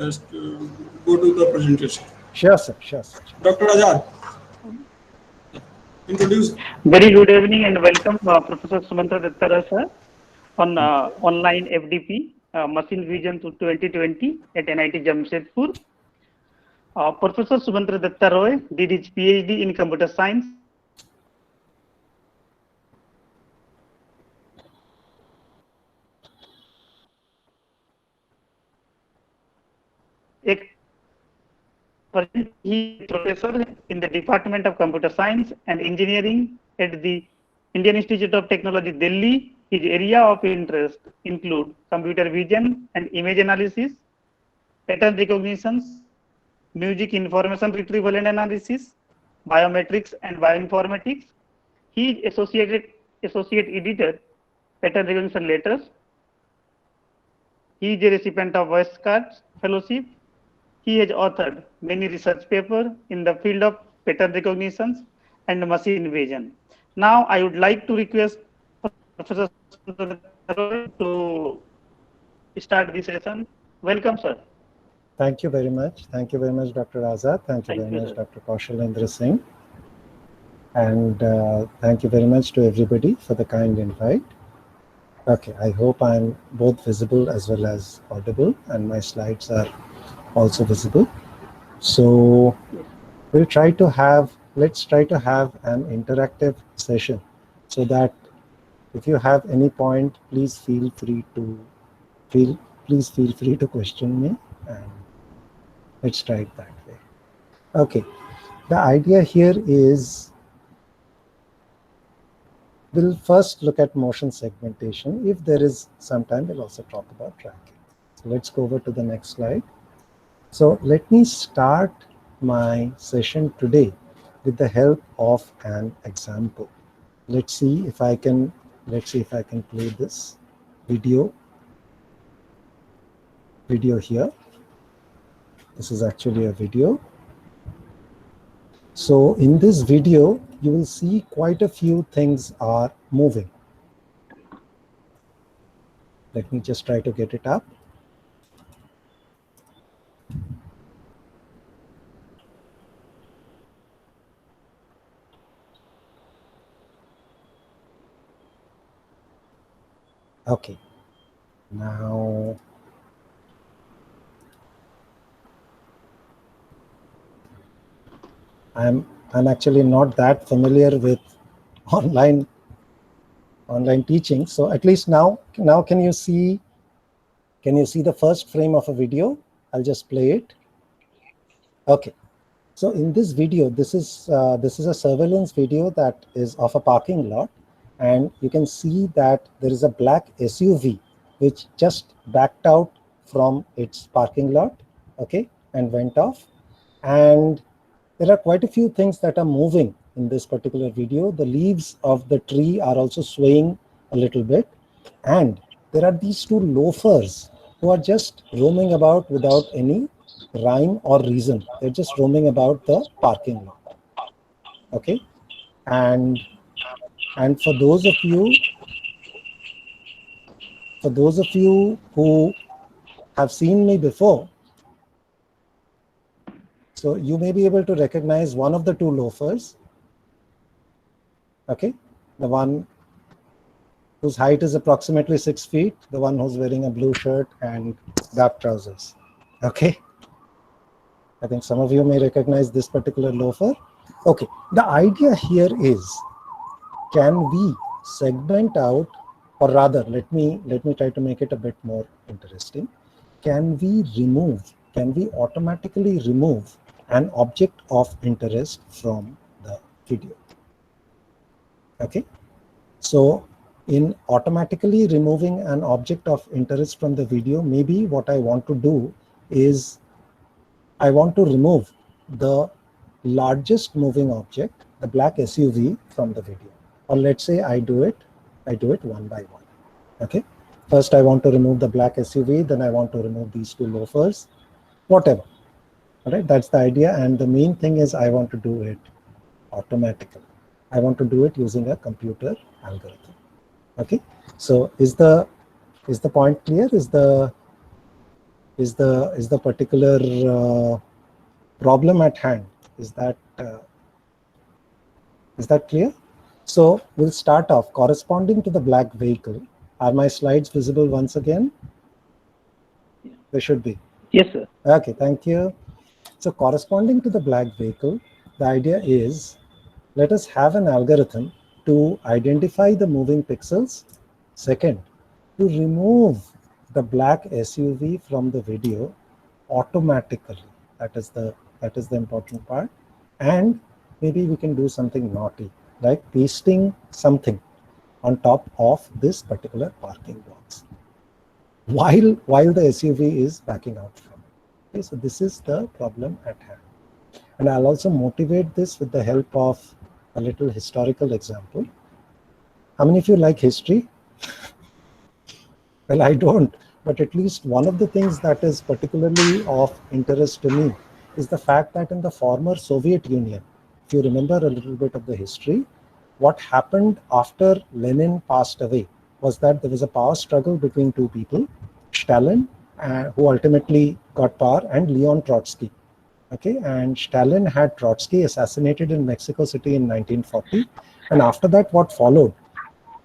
Just go to the presentation. Sure, sir. Sure, sir. Dr. Azad, introduce. Very good evening and welcome, Professor Sumantra Dattara sir, on online FDP Machine Vision to 2020 at NIT Jamshedpur. Professor Sumantra Dattara did his PhD in Computer Science. He is professor in the Department of Computer Science and Engineering at the Indian Institute of Technology, Delhi. His area of interest include computer vision and image analysis, pattern recognitions, music information retrieval and analysis, biometrics and bioinformatics. He is associate editor, pattern recognition letters. He is a recipient of Westcott Fellowship. He has authored many research papers in the field of pattern recognition and machine vision. Now, I would like to request Professor to start the session. Welcome, sir. Thank you very much. Thank you very much, Dr. Azad. Thank you very much, Dr. Kaushalendra Singh. And thank you very much to everybody for the kind invite. Okay, I hope I'm both visible as well as audible, and my slides are also visible. So let's try to have an interactive session so that if you have any point, please feel free to question me, and let's try it that way. Okay, the idea here is we'll first look at motion segmentation. If there is some time, we'll also talk about tracking. So let's go over to the next slide. So let me start my session today with the help of an example. Let's see if I can play this video here. This is actually a video. So in this video, you will see quite a few things are moving. Let me just try to get it up. Okay, now I'm actually not that familiar with online teaching. So at least now can you see the first frame of a video? I'll just play it. Okay. So in this video, this is a surveillance video that is of a parking lot, and you can see that there is a black SUV which just backed out from its parking lot, okay, and went off. And there are quite a few things that are moving in this particular video. The leaves of the tree are also swaying a little bit, and there are these two loafers who are just roaming about without any rhyme or reason. They're just roaming about the parking lot. Okay, and for those of you who have seen me before, so you may be able to recognize one of the two loafers. Okay, the one whose height is approximately 6 feet, the one who's wearing a blue shirt and dark trousers. Okay, I think some of you may recognize this particular loafer. Okay, the idea here is, can we segment out, or rather, let me try to make it a bit more interesting. Can we automatically remove an object of interest from the video? Okay, so in automatically removing an object of interest from the video, maybe what I want to do is I want to remove the largest moving object, the black SUV, from the video. Or let's say I do it one by one. Okay, first I want to remove the black SUV, then I want to remove these two loafers, whatever. All right, that's the idea. And the main thing is I want to do it automatically. I want to do it using a computer algorithm. Okay, so is the point clear? Is is the particular problem at hand. Is that clear? So we'll start off corresponding to the black vehicle. Are my slides visible once again? They should be. Yes, sir. Okay, thank you. So corresponding to the black vehicle, the idea is, let us have an algorithm to identify the moving pixels. Second, to remove the black SUV from the video automatically. That is the important part. And maybe we can do something naughty, like pasting something on top of this particular parking box while the SUV is backing out from it. Okay, so this is the problem at hand. And I'll also motivate this with the help of a little historical example. How many of you like history? Well, I don't, but at least one of the things that is particularly of interest to me is the fact that in the former Soviet Union, if you remember a little bit of the history, what happened after Lenin passed away was that there was a power struggle between two people, Stalin, who ultimately got power, and Leon Trotsky. Okay, and Stalin had Trotsky assassinated in Mexico City in 1940. And after that, what followed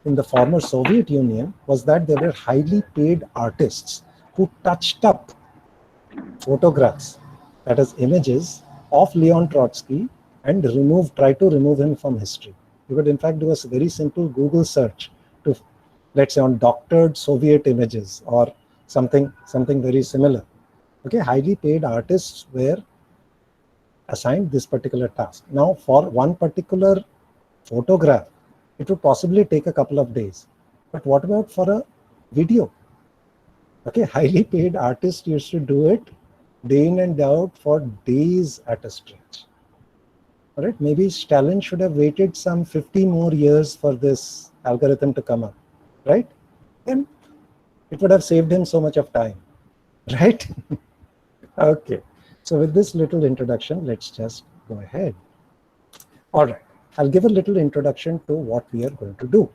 in the former Soviet Union was that there were highly paid artists who touched up photographs, that is images of Leon Trotsky, and tried to remove him from history. You could in fact do a very simple Google search to, let's say, on doctored Soviet images or something very similar. Okay, highly paid artists were assigned this particular task. Now, for one particular photograph, it would possibly take a couple of days. But what about for a video? Okay, highly paid artists used to do it day in and out for days at a stretch. All right, maybe Stalin should have waited some 50 more years for this algorithm to come up, right? Then it would have saved him so much of time, right? Okay, so with this little introduction, let's just go ahead. All right, I'll give a little introduction to what we are going to do.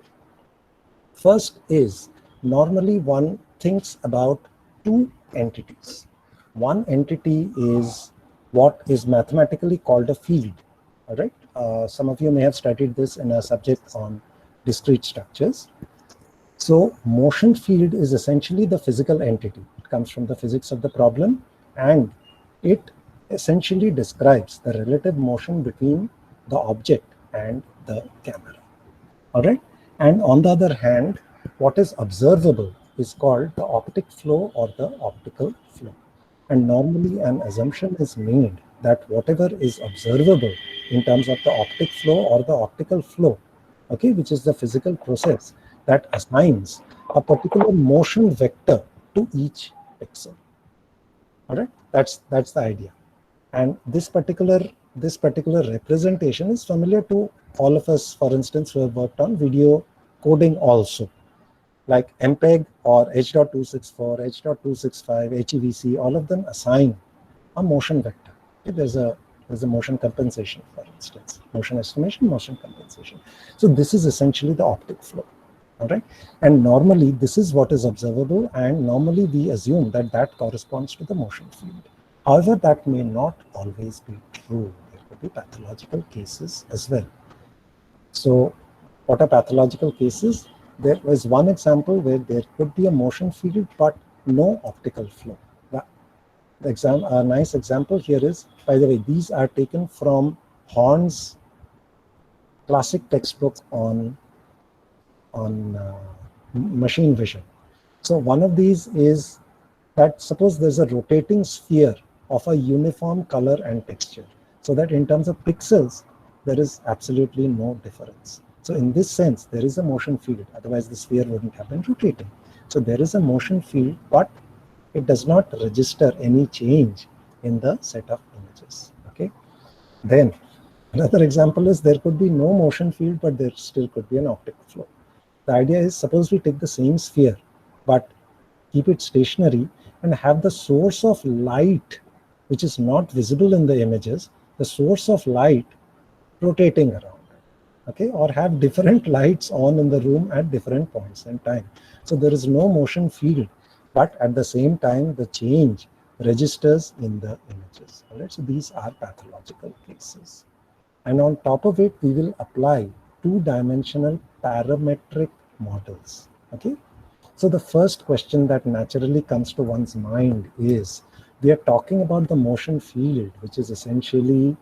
First is, normally one thinks about two entities. One entity is what is mathematically called a field. All right, some of you may have studied this in a subject on discrete structures. So motion field is essentially the physical entity. It comes from the physics of the problem, and it essentially describes the relative motion between the object and the camera. All right, and on the other hand, what is observable is called the optic flow or the optical flow. And normally an assumption is made that whatever is observable in terms of the optic flow or the optical flow, okay, which is the physical process that assigns a particular motion vector to each pixel. All right, that's the idea. And this particular representation is familiar to all of us, for instance, who have worked on video coding also, like MPEG or H.264, H.265, HEVC, all of them assign a motion vector. Okay, there's a motion compensation, for instance, motion estimation, motion compensation. So this is essentially the optic flow. All right, and normally this is what is observable, and normally we assume that that corresponds to the motion field. However, that may not always be true. There could be pathological cases as well. So what are pathological cases? There is one example where there could be a motion field but no optical flow. A nice example here is, by the way, these are taken from Horn's classic textbook on machine vision. So one of these is that suppose there's a rotating sphere of a uniform color and texture, so that in terms of pixels, there is absolutely no difference. So in this sense, there is a motion field, otherwise the sphere wouldn't have been rotating. So there is a motion field, but it does not register any change in the set of images. Okay. Then another example is there could be no motion field, but there still could be an optical flow. The idea is, suppose we take the same sphere, but keep it stationary and have the source of light, which is not visible in the images, the source of light rotating around. Okay, or have different lights on in the room at different points in time. So there is no motion field, but at the same time, the change registers in the images. All right, so these are pathological cases. And on top of it, we will apply two-dimensional parametric models. Okay, so the first question that naturally comes to one's mind is, we are talking about the motion field, which is essentially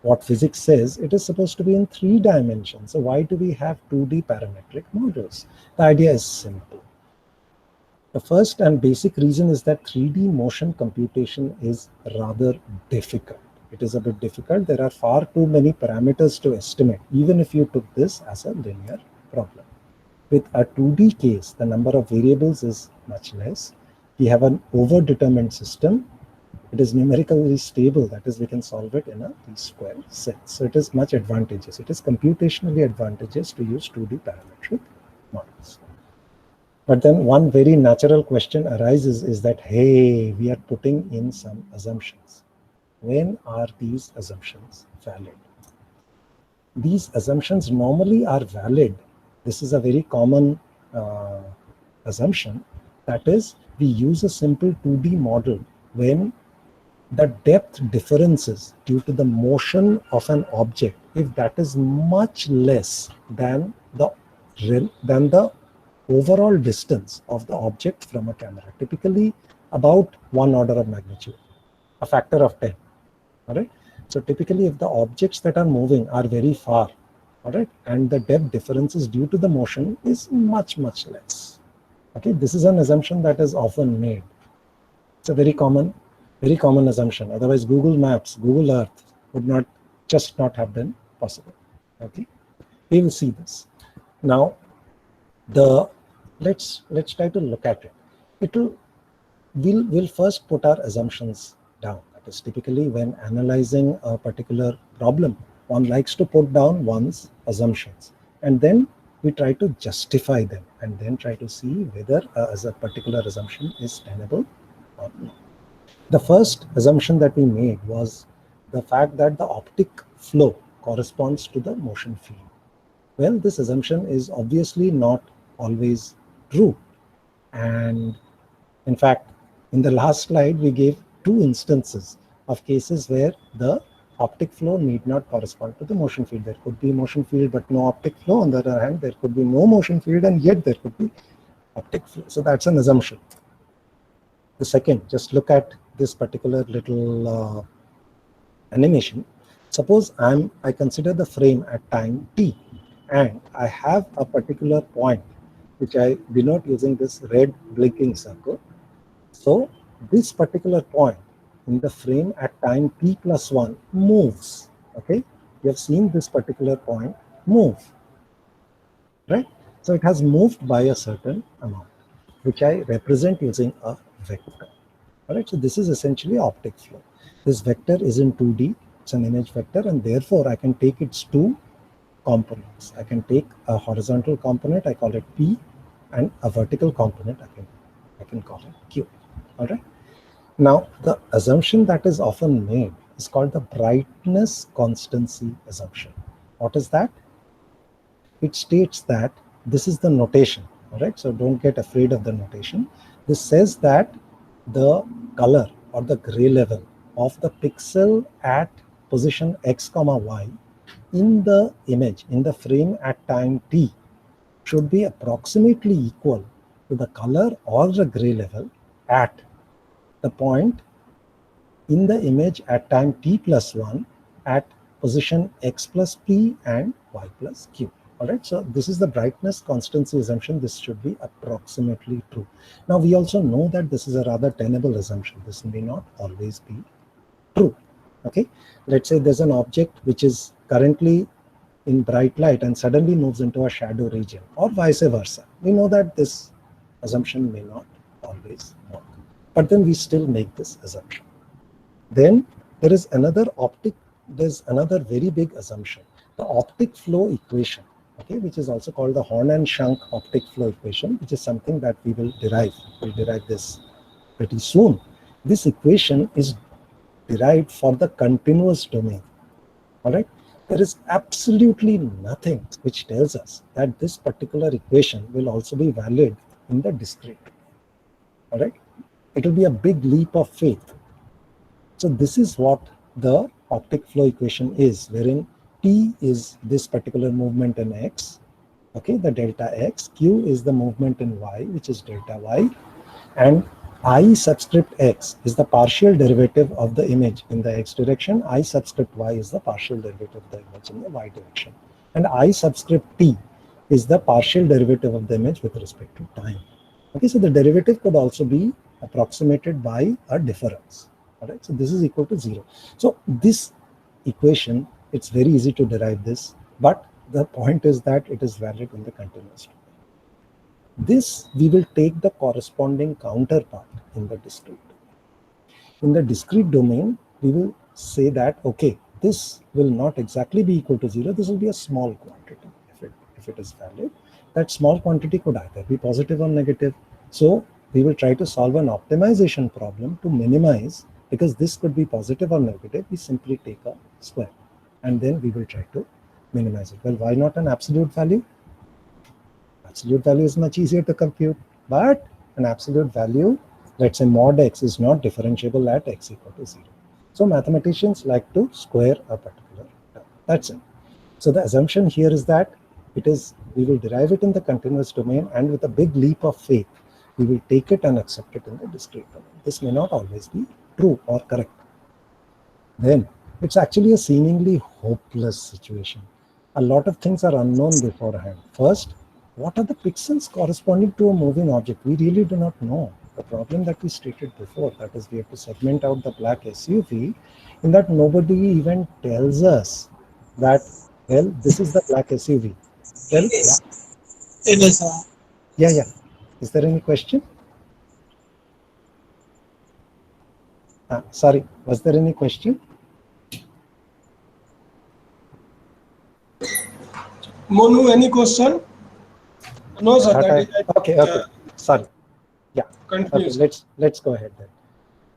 what physics says it is supposed to be in 3 dimensions. So why do we have 2D parametric models? The idea is simple. The first and basic reason is that 3D motion computation is rather difficult. It is a bit difficult. There are far too many parameters to estimate, even if you took this as a linear problem. With a 2D case, the number of variables is much less. We have an overdetermined system. It is numerically stable, that is, we can solve it in a least square set. So it is much advantageous. It is computationally advantageous to use 2D parametric models. But then one very natural question arises is that, hey, we are putting in some assumptions. When are these assumptions valid? These assumptions normally are valid. This is a very common assumption. That is, we use a simple 2D model when the depth differences due to the motion of an object, if that is much less than the overall distance of the object from a camera, typically about 1 order of magnitude, a factor of 10. All right. So typically, if the objects that are moving are very far, all right, and the depth differences due to the motion is much, much less. Okay, this is an assumption that is often made. It's a very common assumption. Otherwise, Google Maps, Google Earth would not have been possible. Okay, we will see this now. Let's try to look at it. We'll first put our assumptions down. That is, typically when analyzing a particular problem, one likes to put down one's assumptions, and then we try to justify them, and then try to see whether as a particular assumption is tenable or not. The first assumption that we made was the fact that the optic flow corresponds to the motion field. Well, this assumption is obviously not always true. And in fact, in the last slide, we gave 2 instances of cases where the optic flow need not correspond to the motion field. There could be motion field but no optic flow. On the other hand, there could be no motion field and yet there could be optic flow. So that's an assumption. The second, just look at this particular little animation. Suppose I consider the frame at time t, and I have a particular point which I denote using this red blinking circle. So this particular point in the frame at time t plus 1 moves. Okay, you have seen this particular point move, right? So it has moved by a certain amount, which I represent using a vector. All right, so this is essentially optic flow. This vector is in 2D, it's an image vector, and therefore I can take its 2 components. I can take a horizontal component, I call it P, and a vertical component, I can call it Q. All right. Now, the assumption that is often made is called the brightness constancy assumption. What is that? It states that this is the notation. All right. So don't get afraid of the notation. This says that the color or the gray level of the pixel at position x comma y in the image, in the frame at time t, should be approximately equal to the color or the gray level at the point in the image at time t plus 1 at position x plus p and y plus q. All right, so this is the brightness constancy assumption. This should be approximately true. Now, we also know that this is a rather tenable assumption. This may not always be true. Okay, let's say there's an object which is currently in bright light and suddenly moves into a shadow region, or vice versa. We know that this assumption may not always work, but then we still make this assumption. Then there is another very big assumption, the optic flow equation, okay, which is also called the Horn and Schunck optic flow equation, which is something that we will derive. We'll derive this pretty soon. This equation is derived for the continuous domain. All right. There is absolutely nothing which tells us that this particular equation will also be valid in the discrete. All right. It will be a big leap of faith So this is what the optic flow equation is, wherein T is this particular movement in X, okay, the delta X, Q is the movement in Y, which is delta Y, and I subscript X is the partial derivative of the image in the X direction, I subscript Y is the partial derivative of the image in the Y direction, and I subscript T is the partial derivative of the image with respect to time. Okay, so the derivative could also be approximated by a difference. All right, so this is equal to 0. So this equation, it's very easy to derive this, but the point is that it is valid in the continuous domain. This, we will take the corresponding counterpart in the discrete domain. In the discrete domain, we will say that, okay, this will not exactly be equal to 0. This will be a small quantity if it is valid. That small quantity could either be positive or negative. So we will try to solve an optimization problem to minimize, because this could be positive or negative. We simply take a square and then we will try to minimize it. Well, why not an absolute value? Absolute value is much easier to compute, but an absolute value, let's say mod x, is not differentiable at x equal to 0. So mathematicians like to square a particular term. That's it. So the assumption here is that we will derive it in the continuous domain, and with a big leap of faith, we will take it and accept it in the discrete domain. This may not always be true or correct. Then it's actually a seemingly hopeless situation. A lot of things are unknown beforehand. First, what are the pixels corresponding to a moving object? We really do not know. The problem that we stated before, that is, we have to segment out the black SUV, in that nobody even tells us that, well, this is the black SUV. Well, yeah. Is there any question? Sorry, was there any question? Monu, any question? No, sir. Okay. Sorry. Yeah. Continue. Okay, let's go ahead then.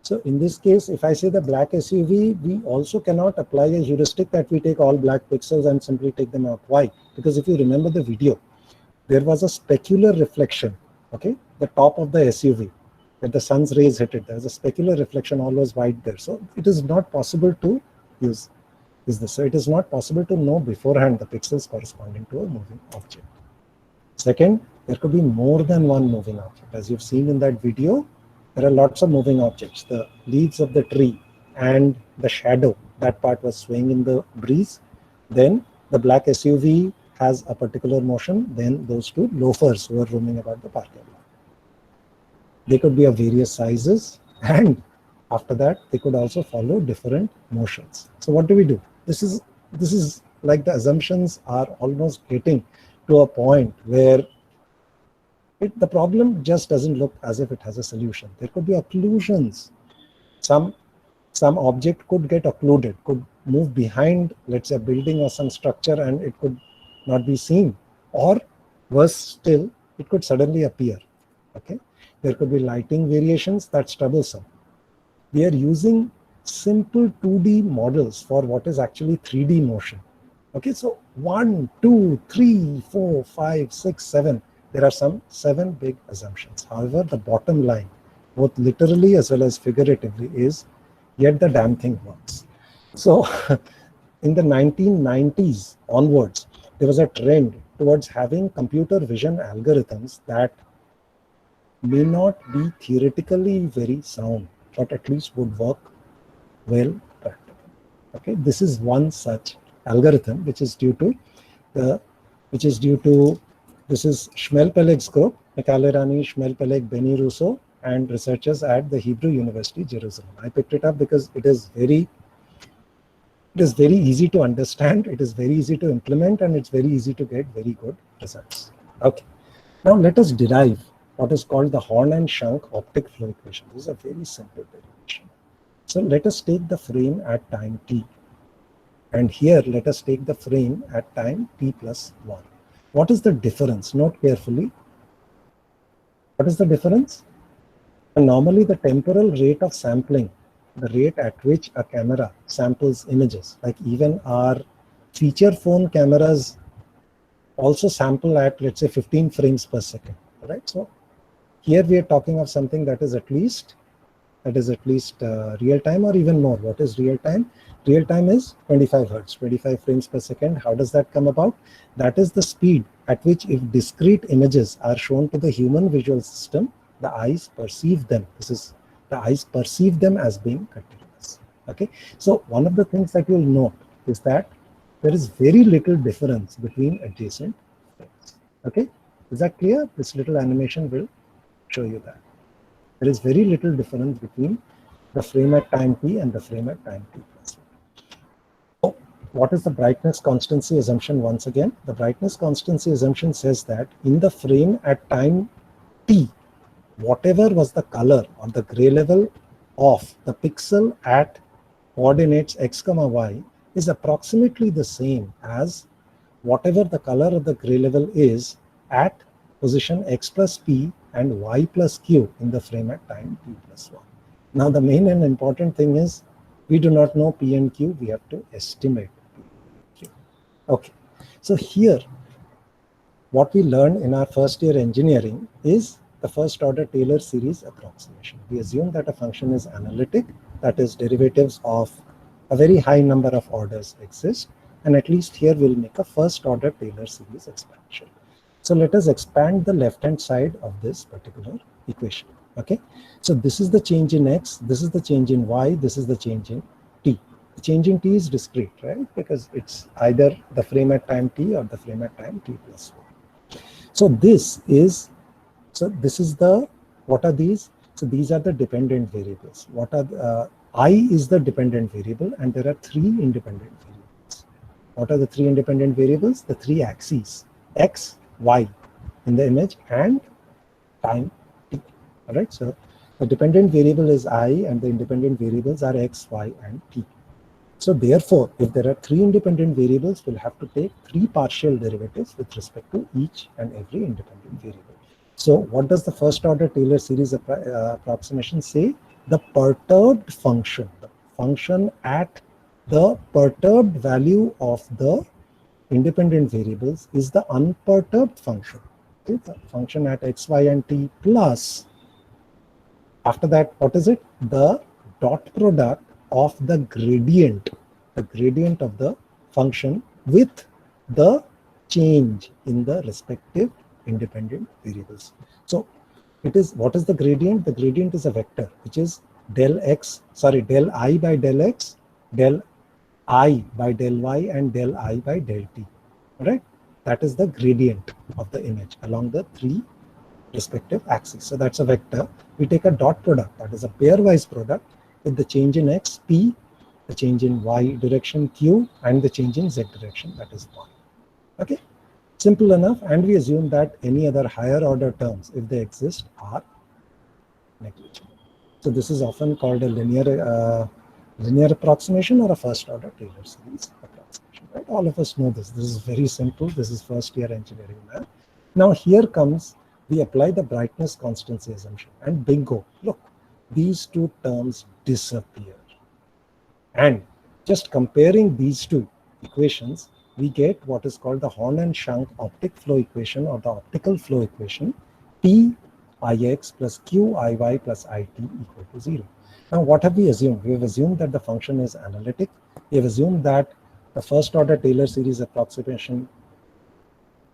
So in this case, if I say the black SUV, we also cannot apply a heuristic that we take all black pixels and simply take them out. Why? Because if you remember the video, there was a specular reflection, okay, the top of the SUV, when the sun's rays hit it, there's a specular reflection, all was white there. So it is not possible to use this. So it is not possible to know beforehand the pixels corresponding to a moving object. Second, there could be more than one moving object. As you've seen in that video, there are lots of moving objects. The leaves of the tree and the shadow, that part was swaying in the breeze. Then the black SUV has a particular motion. Then those two loafers who are roaming about the parking lot. They could be of various sizes, and after that, they could also follow different motions. So what do? This is like the assumptions are almost getting to a point where the problem just doesn't look as if it has a solution. There could be occlusions. Some object could get occluded, could move behind, let's say, a building or some structure, and it could not be seen. Or worse still, it could suddenly appear. Okay, there could be lighting variations. That's troublesome. We are using simple 2D models for what is actually 3D motion. Okay, so 1, 2, 3, 4, 5, 6, 7. There are some 7 big assumptions. However, the bottom line, both literally as well as figuratively, is yet the damn thing works. So in the 1990s onwards, there was a trend towards having computer vision algorithms that may not be theoretically very sound, but at least would work well practically. Okay, this is one such algorithm which is due to this is Shmuel-Peleg's group, Michallerani, Shmuel-Peleg, Benny Russo, and researchers at the Hebrew University, Jerusalem. I picked it up because it is very easy to understand, it is very easy to implement, and it's very easy to get very good results. Okay, now let us derive what is called the Horn and Schunck optic flow equation. This is a very simple derivation. So let us take the frame at time t, and here let us take the frame at time t plus 1. What is the difference? Note carefully. What is the difference? And normally the temporal rate of sampling, the rate at which a camera samples images, like even our feature phone cameras also sample at, let's say, 15 frames per second, right? So here we are talking of something that is at least That is at least real time or even more. What is real time? Real time is 25 hertz, 25 frames per second. How does that come about? That is the speed at which, if discrete images are shown to the human visual system, the eyes perceive them. This is, the eyes perceive them as being continuous. Okay. So one of the things that you'll note is that there is very little difference between adjacent frames. Okay. Is that clear? This little animation will show you that. There is very little difference between the frame at time t and the frame at time t plus 1. So what is the brightness constancy assumption? Once again, the brightness constancy assumption says that in the frame at time t, whatever was the color or the gray level of the pixel at coordinates x comma y is approximately the same as whatever the color of the gray level is at position x plus p and y plus q in the frame at time t plus 1. Now the main and important thing is we do not know p and q, we have to estimate p and q. Okay, so here what we learned in our first year engineering is the first order Taylor series approximation. We assume that a function is analytic, that is derivatives of a very high number of orders exist, and at least here we'll make a first order Taylor series expansion. So let us expand the left hand side of this particular equation. Okay, so this is the change in x, this is the change in y, this is the change in t. The change in t is discrete, right? Because it's either the frame at time t or the frame at time t plus 1. So this is the, what are these? So these are the dependent variables. What are I is the dependent variable, and there are 3 independent variables. What are the 3 independent variables? The 3 axes, x, y in the image, and time t. All right, so the dependent variable is I, and the independent variables are x, y, and t. So therefore, if there are 3 independent variables, we'll have to take 3 partial derivatives with respect to each and every independent variable. So what does the first order Taylor series approximation say? The perturbed function, the function at the perturbed value of the independent variables is the unperturbed function. Okay? The function at x, y, and t plus, after that, what is it? The dot product of the gradient of the function with the change in the respective independent variables. So it is, what is the gradient? The gradient is a vector, which is del I by del x, del I by del y, and del I by del t. All right, that is the gradient of the image along the 3 respective axes. So that's a vector. We take a dot product, that is a pairwise product, with the change in x p, the change in y direction q, and the change in z direction, that is 1. Okay, simple enough. And we assume that any other higher order terms, if they exist, are negligible. So this is often called a linear approximation or a first order Taylor series approximation. Right? All of us know this. This is very simple. This is first year engineering math. Now here comes, we apply the brightness constancy assumption, and bingo, look, these 2 terms disappear. And just comparing these 2 equations, we get what is called the Horn and Schunck optic flow equation, or the optical flow equation, T Ix plus Q Iy plus It equal to 0. Now what have we assumed? We have assumed that the function is analytic. We have assumed that the first order Taylor series approximation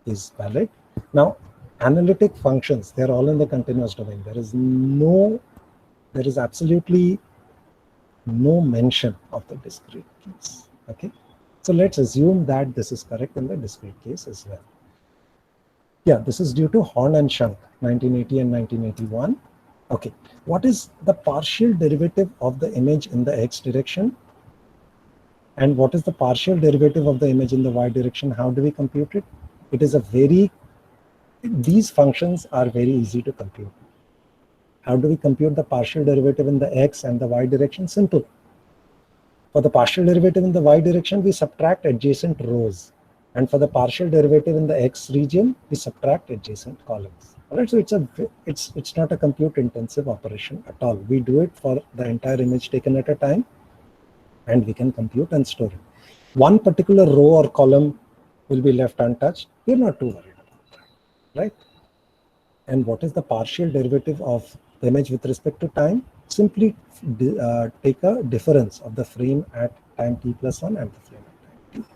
is valid. Now analytic functions, they are all in the continuous domain. There is absolutely no mention of the discrete case. Okay, so let's assume that this is correct in the discrete case as well. Yeah, this is due to Horn and Schunck, 1980 and 1981. Okay, what is the partial derivative of the image in the x direction? And what is the partial derivative of the image in the y direction? How do we compute it? It is these functions are very easy to compute. How do we compute the partial derivative in the x and the y direction? Simple. For the partial derivative in the y direction, we subtract adjacent rows. And for the partial derivative in the x region, we subtract adjacent columns. All right, so it's not a compute intensive operation at all. We do it for the entire image taken at a time, and we can compute and store it. One particular row or column will be left untouched. We're not too worried about that, right? And what is the partial derivative of the image with respect to time? simply take a difference of the frame at time t plus 1 and the frame at time t.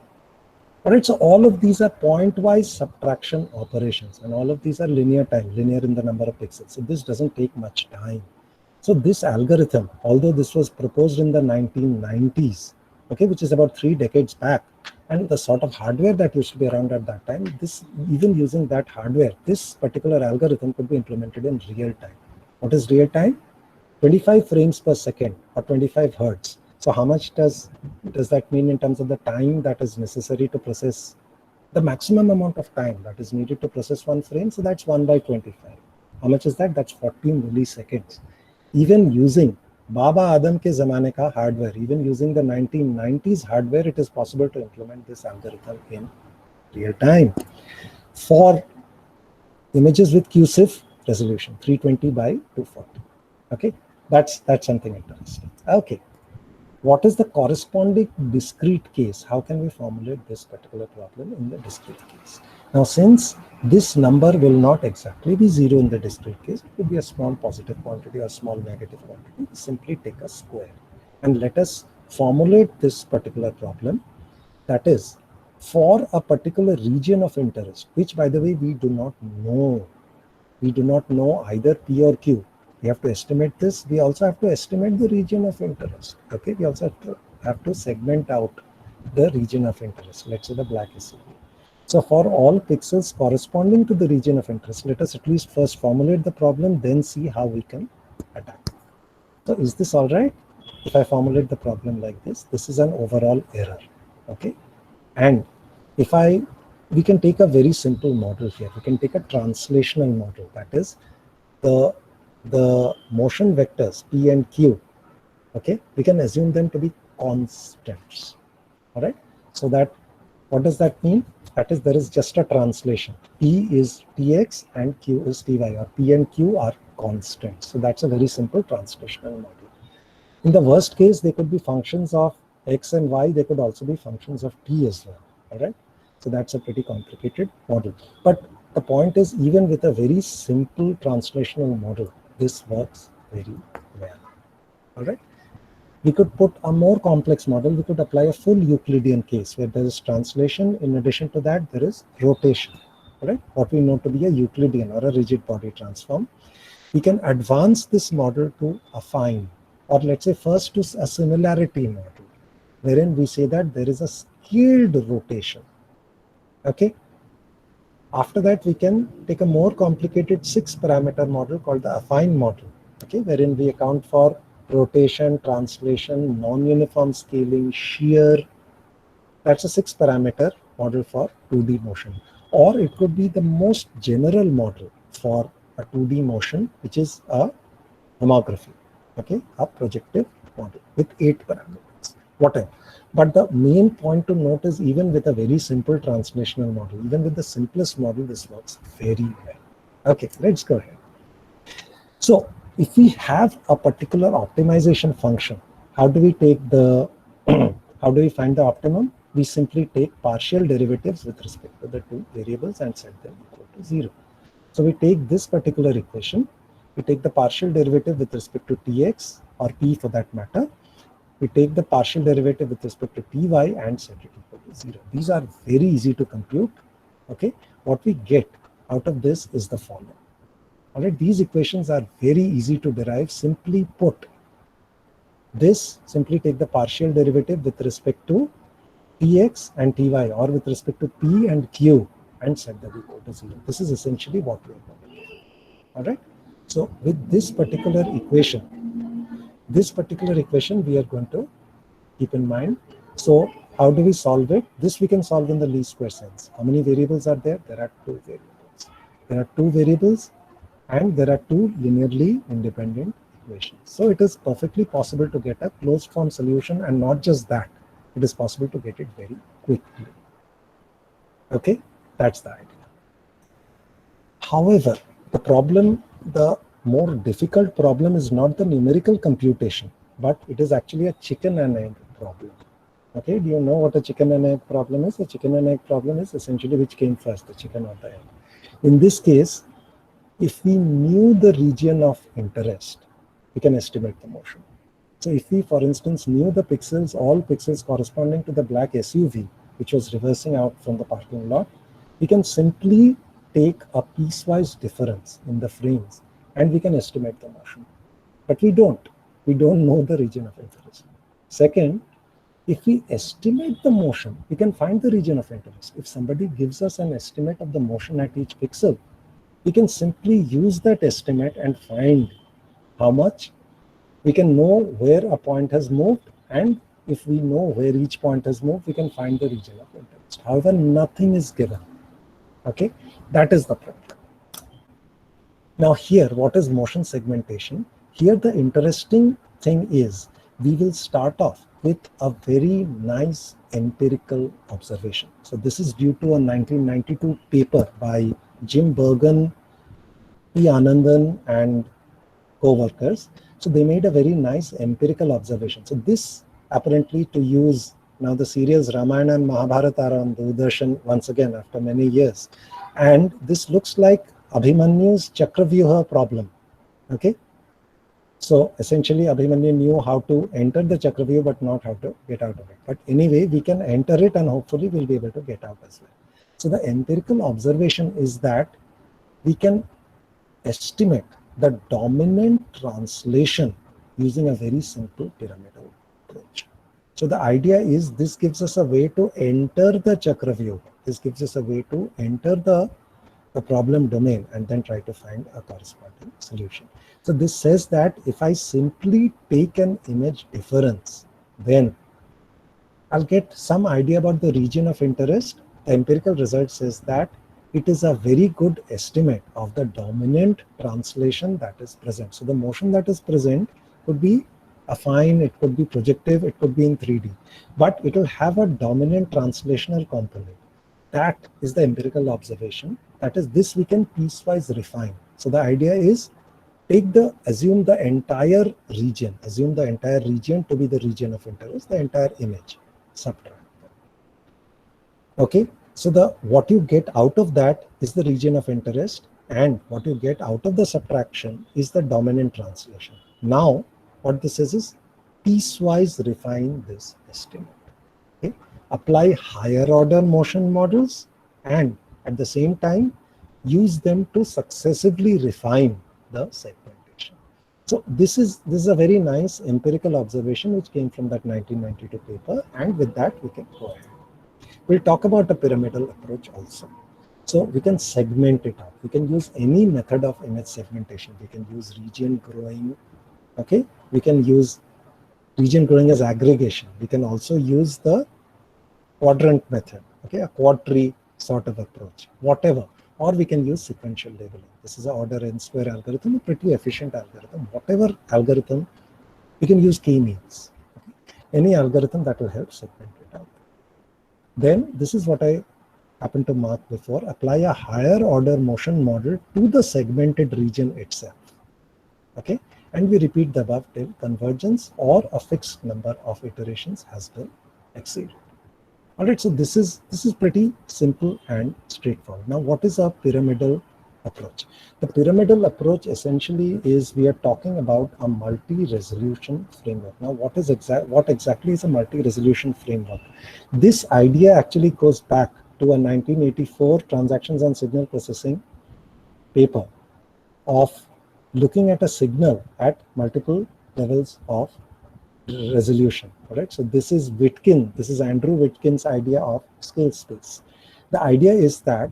All right, so all of these are point-wise subtraction operations, and all of these are linear time, linear in the number of pixels. So this doesn't take much time. So this algorithm, although this was proposed in the 1990s, okay, which is about 3 decades back, and the sort of hardware that used to be around at that time, this, even using that hardware, this particular algorithm could be implemented in real time. What is real time? 25 frames per second or 25 hertz. So how much does that mean in terms of the time that is necessary to process, the maximum amount of time that is needed to process one frame? So that's 1 by 25. How much is that? That's 14 milliseconds. Even using Baba Adam ke zamane ka hardware, even using the 1990s hardware, it is possible to implement this algorithm in real time. For images with QSIF resolution, 320 by 240. Okay, that's something interesting. Okay, what is the corresponding discrete case? How can we formulate this particular problem in the discrete case? Now, since this number will not exactly be 0 in the discrete case, it could be a small positive quantity or a small negative quantity, simply take a square. And let us formulate this particular problem, that is, for a particular region of interest, which, by the way, we do not know. We do not know either P or Q. We have to estimate this. We also have to estimate the region of interest. Okay, we also have to segment out the region of interest. Let's say the black is CP. So for all pixels corresponding to the region of interest, let us at least first formulate the problem, then see how we can attack. So is this all right? If I formulate the problem like this is an overall error. Okay, and if we can take a very simple model here. We can take a translational model, that is the motion vectors P and Q. Okay, we can assume them to be constants. All right, so that, what does that mean? That is, there is just a translation. P is Tx and Q is Ty, or P and Q are constants. So that's a very simple translational model. In the worst case, they could be functions of x and y. They could also be functions of t as well. All right, so that's a pretty complicated model. But the point is, even with a very simple translational model, this works very well. All right. We could put a more complex model. We could apply a full Euclidean case where there is translation. In addition to that, there is rotation. All right, what we know to be a Euclidean or a rigid body transform. We can advance this model to affine, or let's say first to a similarity model, wherein we say that there is a scaled rotation. Okay. After that, we can take a more complicated 6-parameter model called the affine model. Okay, wherein we account for rotation, translation, non-uniform scaling, shear. That's a 6-parameter model for 2D motion. Or it could be the most general model for a 2D motion, which is a homography. Okay, a projective model with 8 parameters, whatever. But the main point to note is, even with a very simple translational model, even with the simplest model, this works very well. Okay, let's go ahead. So if we have a particular optimization function, how do we take the, how do we find the optimum? We simply take partial derivatives with respect to the two variables and set them equal to 0. So we take this particular equation, we take the partial derivative with respect to Tx or P for that matter. We take the partial derivative with respect to Ty and set it equal to 0. These are very easy to compute. Okay, what we get out of this is the following. All right, these equations are very easy to derive. Simply put, this, simply take the partial derivative with respect to Tx and Ty, or with respect to P and Q, and set them equal to 0. This is essentially what we are going to do. All right, so with this particular equation, we are going to keep in mind. So how do we solve it? This we can solve in the least square sense. How many variables are there? There are 2 variables. There are 2 variables and there are 2 linearly independent equations. So it is perfectly possible to get a closed form solution, and not just that, it is possible to get it very quickly. Okay, that's the idea. However, the problem, the more difficult problem is not the numerical computation, but it is actually a chicken and egg problem. Okay, do you know what a chicken and egg problem is? A chicken and egg problem is essentially which came first, the chicken or the egg. In this case, if we knew the region of interest, we can estimate the motion. So if we, for instance, knew the pixels, all pixels corresponding to the black SUV, which was reversing out from the parking lot, we can simply take a piecewise difference in the frames and we can estimate the motion. But we don't know the region of interest. Second, if we estimate the motion, we can find the region of interest. If somebody gives us an estimate of the motion at each pixel, we can simply use that estimate and find how much. We can know where a point has moved, and if we know where each point has moved, we can find the region of interest. However, nothing is given. Okay, that is the problem. Now here, what is motion segmentation? Here the interesting thing is we will start off with a very nice empirical observation. So this is due to a 1992 paper by Jim Bergen, P. Anandan and co-workers. So they made a very nice empirical observation. So this apparently, to use now the serials Ramayana and Mahabharata are on Doordarshan once again after many years. And this looks like Abhimanyu's Chakravyuha problem. Okay. So essentially Abhimanyu knew how to enter the Chakravyuha but not how to get out of it. But anyway, we can enter it and hopefully we'll be able to get out as well. So the empirical observation is that we can estimate the dominant translation using a very simple pyramidal approach. So the idea is this gives us a way to enter the Chakravyuha. This gives us a way to enter the problem domain and then try to find a corresponding solution. So this says that if I simply take an image difference, then I'll get some idea about the region of interest. The empirical result says that it is a very good estimate of the dominant translation that is present. So the motion that is present could be affine, it could be projective, it could be in 3D, but it will have a dominant translational component. That is the empirical observation. That is, this we can piecewise refine. So the idea is assume the entire region to be the region of interest, the entire image, subtract. Okay. So what you get out of that is the region of interest, and what you get out of the subtraction is the dominant translation. Now, what this is piecewise refine this estimate. Okay? Apply higher order motion models and at the same time use them to successively refine the segmentation. So this is a very nice empirical observation which came from that 1992 paper, and with that we can go ahead. We'll talk about a pyramidal approach also. So we can segment it out. We can use any method of image segmentation. We can use region growing. Okay, we can use region growing as aggregation. We can also use the quadrant method. Okay, a quad tree sort of approach, whatever. Or we can use sequential labeling. This is an order n square algorithm, a pretty efficient algorithm. Whatever algorithm, we can use k-means. Okay? Any algorithm that will help segment it out. Then this is what I happened to mark before. Apply a higher order motion model to the segmented region itself. Okay, and we repeat the above till convergence or a fixed number of iterations has been exceeded. All right, so this is pretty simple and straightforward. Now, what is a pyramidal approach? The pyramidal approach essentially is we are talking about a multi-resolution framework. Now, what exactly is a multi-resolution framework? This idea actually goes back to a 1984 Transactions on Signal Processing paper of looking at a signal at multiple levels of resolution. All right, so this is Andrew Witkin's idea of scale space. The idea is that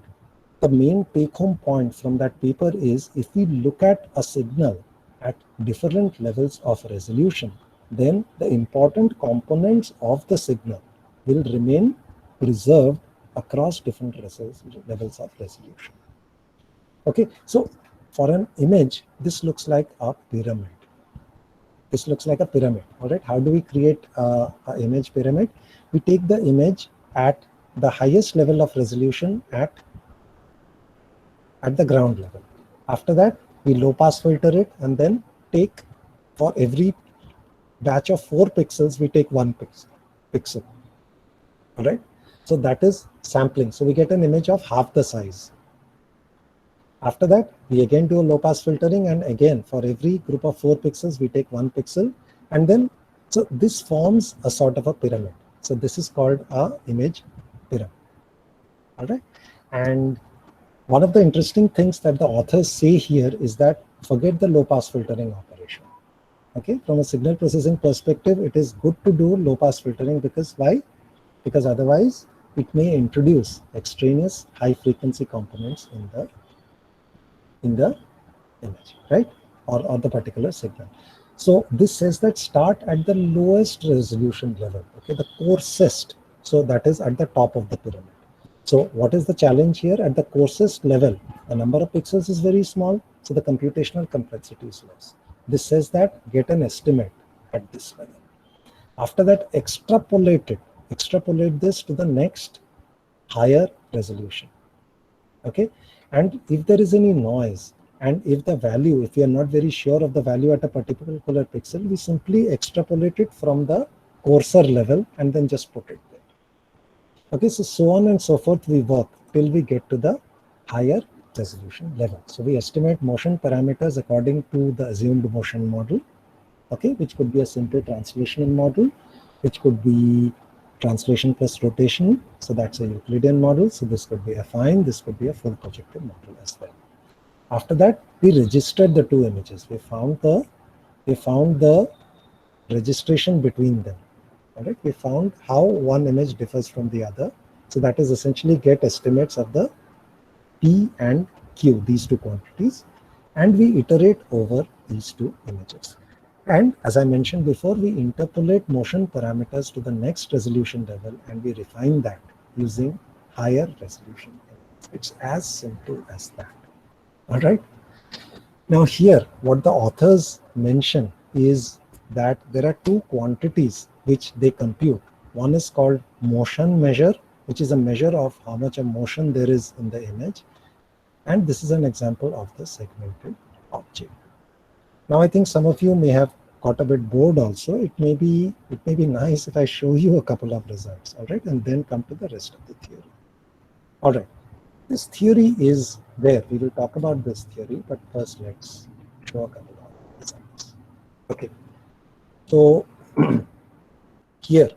the main take-home point from that paper is if we look at a signal at different levels of resolution, then the important components of the signal will remain preserved across different levels of resolution. Okay, so for an image, this looks like a pyramid. This looks like a pyramid. All right, how do we create an image pyramid? We take the image at the highest level of resolution at the ground level. After that, we low pass filter it and then take, for every batch of 4 pixels, we take 1 pixel. All right, so that is sampling. So we get an image of half the size. After that, we again do a low pass filtering, and again for every group of 4 pixels, we take 1 pixel, and then so this forms a sort of a pyramid. So this is called a image pyramid. All right, and one of the interesting things that the authors say here is that forget the low pass filtering operation. Okay, from a signal processing perspective, it is good to do low pass filtering because why? Because otherwise it may introduce extraneous high frequency components in the image, right? Or the particular signal. So this says that start at the lowest resolution level, okay, the coarsest. So that is at the top of the pyramid. So what is the challenge here? At the coarsest level, the number of pixels is very small, so the computational complexity is less. This says that get an estimate at this level. After that, extrapolate this to the next higher resolution. Okay, and if there is any noise, and if the value, if we are not very sure of the value at a particular pixel, we simply extrapolate it from the coarser level and then just put it there. Okay, so on and so forth we work till we get to the higher resolution level. So we estimate motion parameters according to the assumed motion model, okay, which could be a simple translational model, which could be translation plus rotation. So that's a Euclidean model. So this could be affine, this could be a full projective model as well. After that, we registered the two images. We found the registration between them. All right, we found how one image differs from the other. So that is essentially get estimates of the P and Q, these two quantities, and we iterate over these two images. And as I mentioned before, we interpolate motion parameters to the next resolution level, and we refine that using higher resolution. It's as simple as that. All right. Now here, what the authors mention is that there are two quantities which they compute. One is called motion measure, which is a measure of how much of motion there is in the image. And this is an example of the segmented object. Now I think some of you may have got a bit bored also. It may be nice if I show you a couple of results, all right, and then come to the rest of the theory. All right, this theory is there. We will talk about this theory, but first let's show a couple of results. Okay, so here,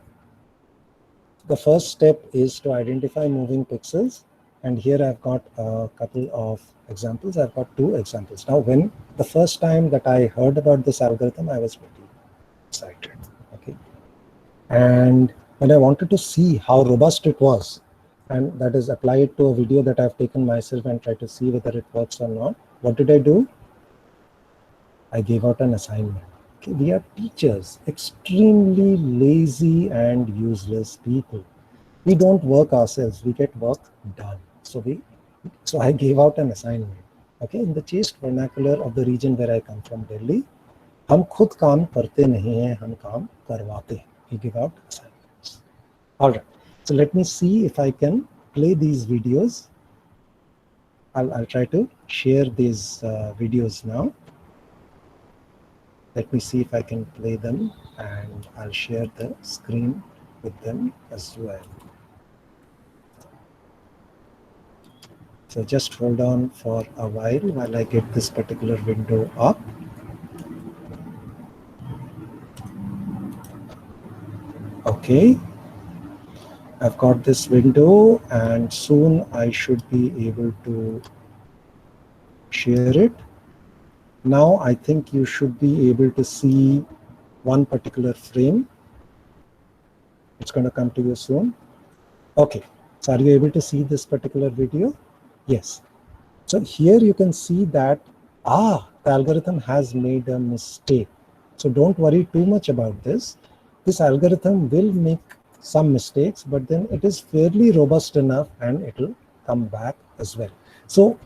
the first step is to identify moving pixels. And here I've got a couple of examples. I've got two examples. Now, when the first time that I heard about this algorithm, I was pretty excited. Okay, and when I wanted to see how robust it was, and that is apply it to a video that I've taken myself and try to see whether it works or not, what did I do? I gave out an assignment. Okay, we are teachers, extremely lazy and useless people. We don't work ourselves, we get work done. So I gave out an assignment. Okay, in the chaste vernacular of the region where I come from, Delhi, हम खुद काम करते नहीं हैं, हम काम करवाते हैं. We give out assignments. All right. So let me see if I can play these videos. I'll try to share these videos now. Let me see if I can play them, and I'll share the screen with them as well. So just hold on for a while I get this particular window up. Okay, I've got this window, and soon I should be able to share it. Now I think you should be able to see one particular frame. It's going to come to you soon. Okay, so are you able to see this particular video? Yes. So here you can see that, the algorithm has made a mistake. So don't worry too much about this. This algorithm will make some mistakes, but then it is fairly robust enough and it will come back as well. So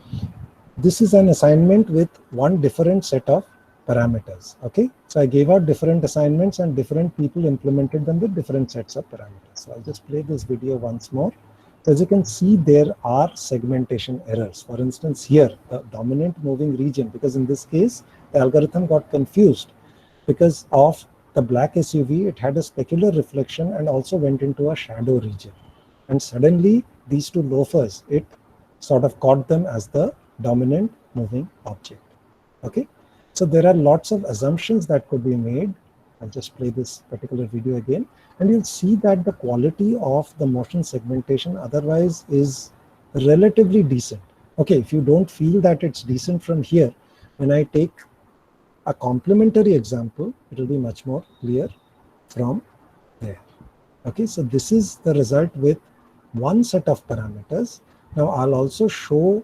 this is an assignment with one different set of parameters. Okay, so I gave out different assignments and different people implemented them with different sets of parameters. So I'll just play this video once more. So as you can see, there are segmentation errors. For instance, here, the dominant moving region, because in this case, the algorithm got confused because of the black SUV, it had a specular reflection and also went into a shadow region. And suddenly, these two loafers, it sort of caught them as the dominant moving object. Okay, so there are lots of assumptions that could be made. I'll just play this particular video again, and you'll see that the quality of the motion segmentation otherwise is relatively decent. Okay, if you don't feel that it's decent from here, when I take a complementary example, it will be much more clear from there. Okay, so this is the result with one set of parameters. Now I'll also show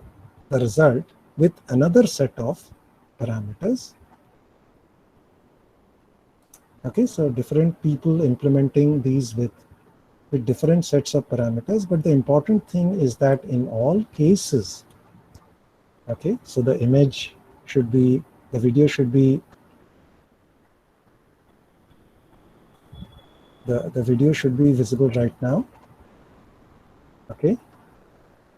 the result with another set of parameters. Okay, so different people implementing these with different sets of parameters, but the important thing is that in all cases, okay, so the image should be, the video should be, the video should be visible right now. Okay,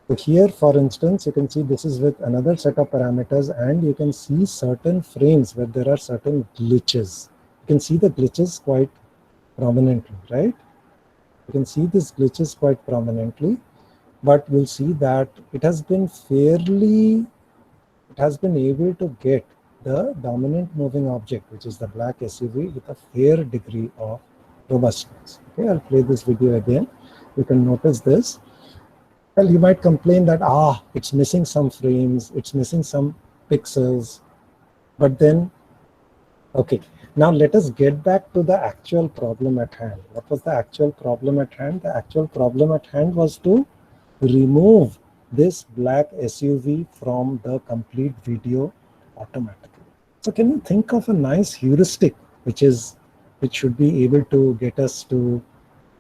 so here for instance, you can see this is with another set of parameters, and you can see certain frames where there are certain glitches. You can see the glitches quite prominently, right? You can see these glitches quite prominently, but you'll see that it has been able to get the dominant moving object, which is the black SUV, with a fair degree of robustness. Okay, I'll play this video again. You can notice this. Well, you might complain that, it's missing some frames, it's missing some pixels, but then, okay, now let us get back to the actual problem at hand. What was the actual problem at hand? The actual problem at hand was to remove this black SUV from the complete video automatically. So can you think of a nice heuristic which should be able to get us to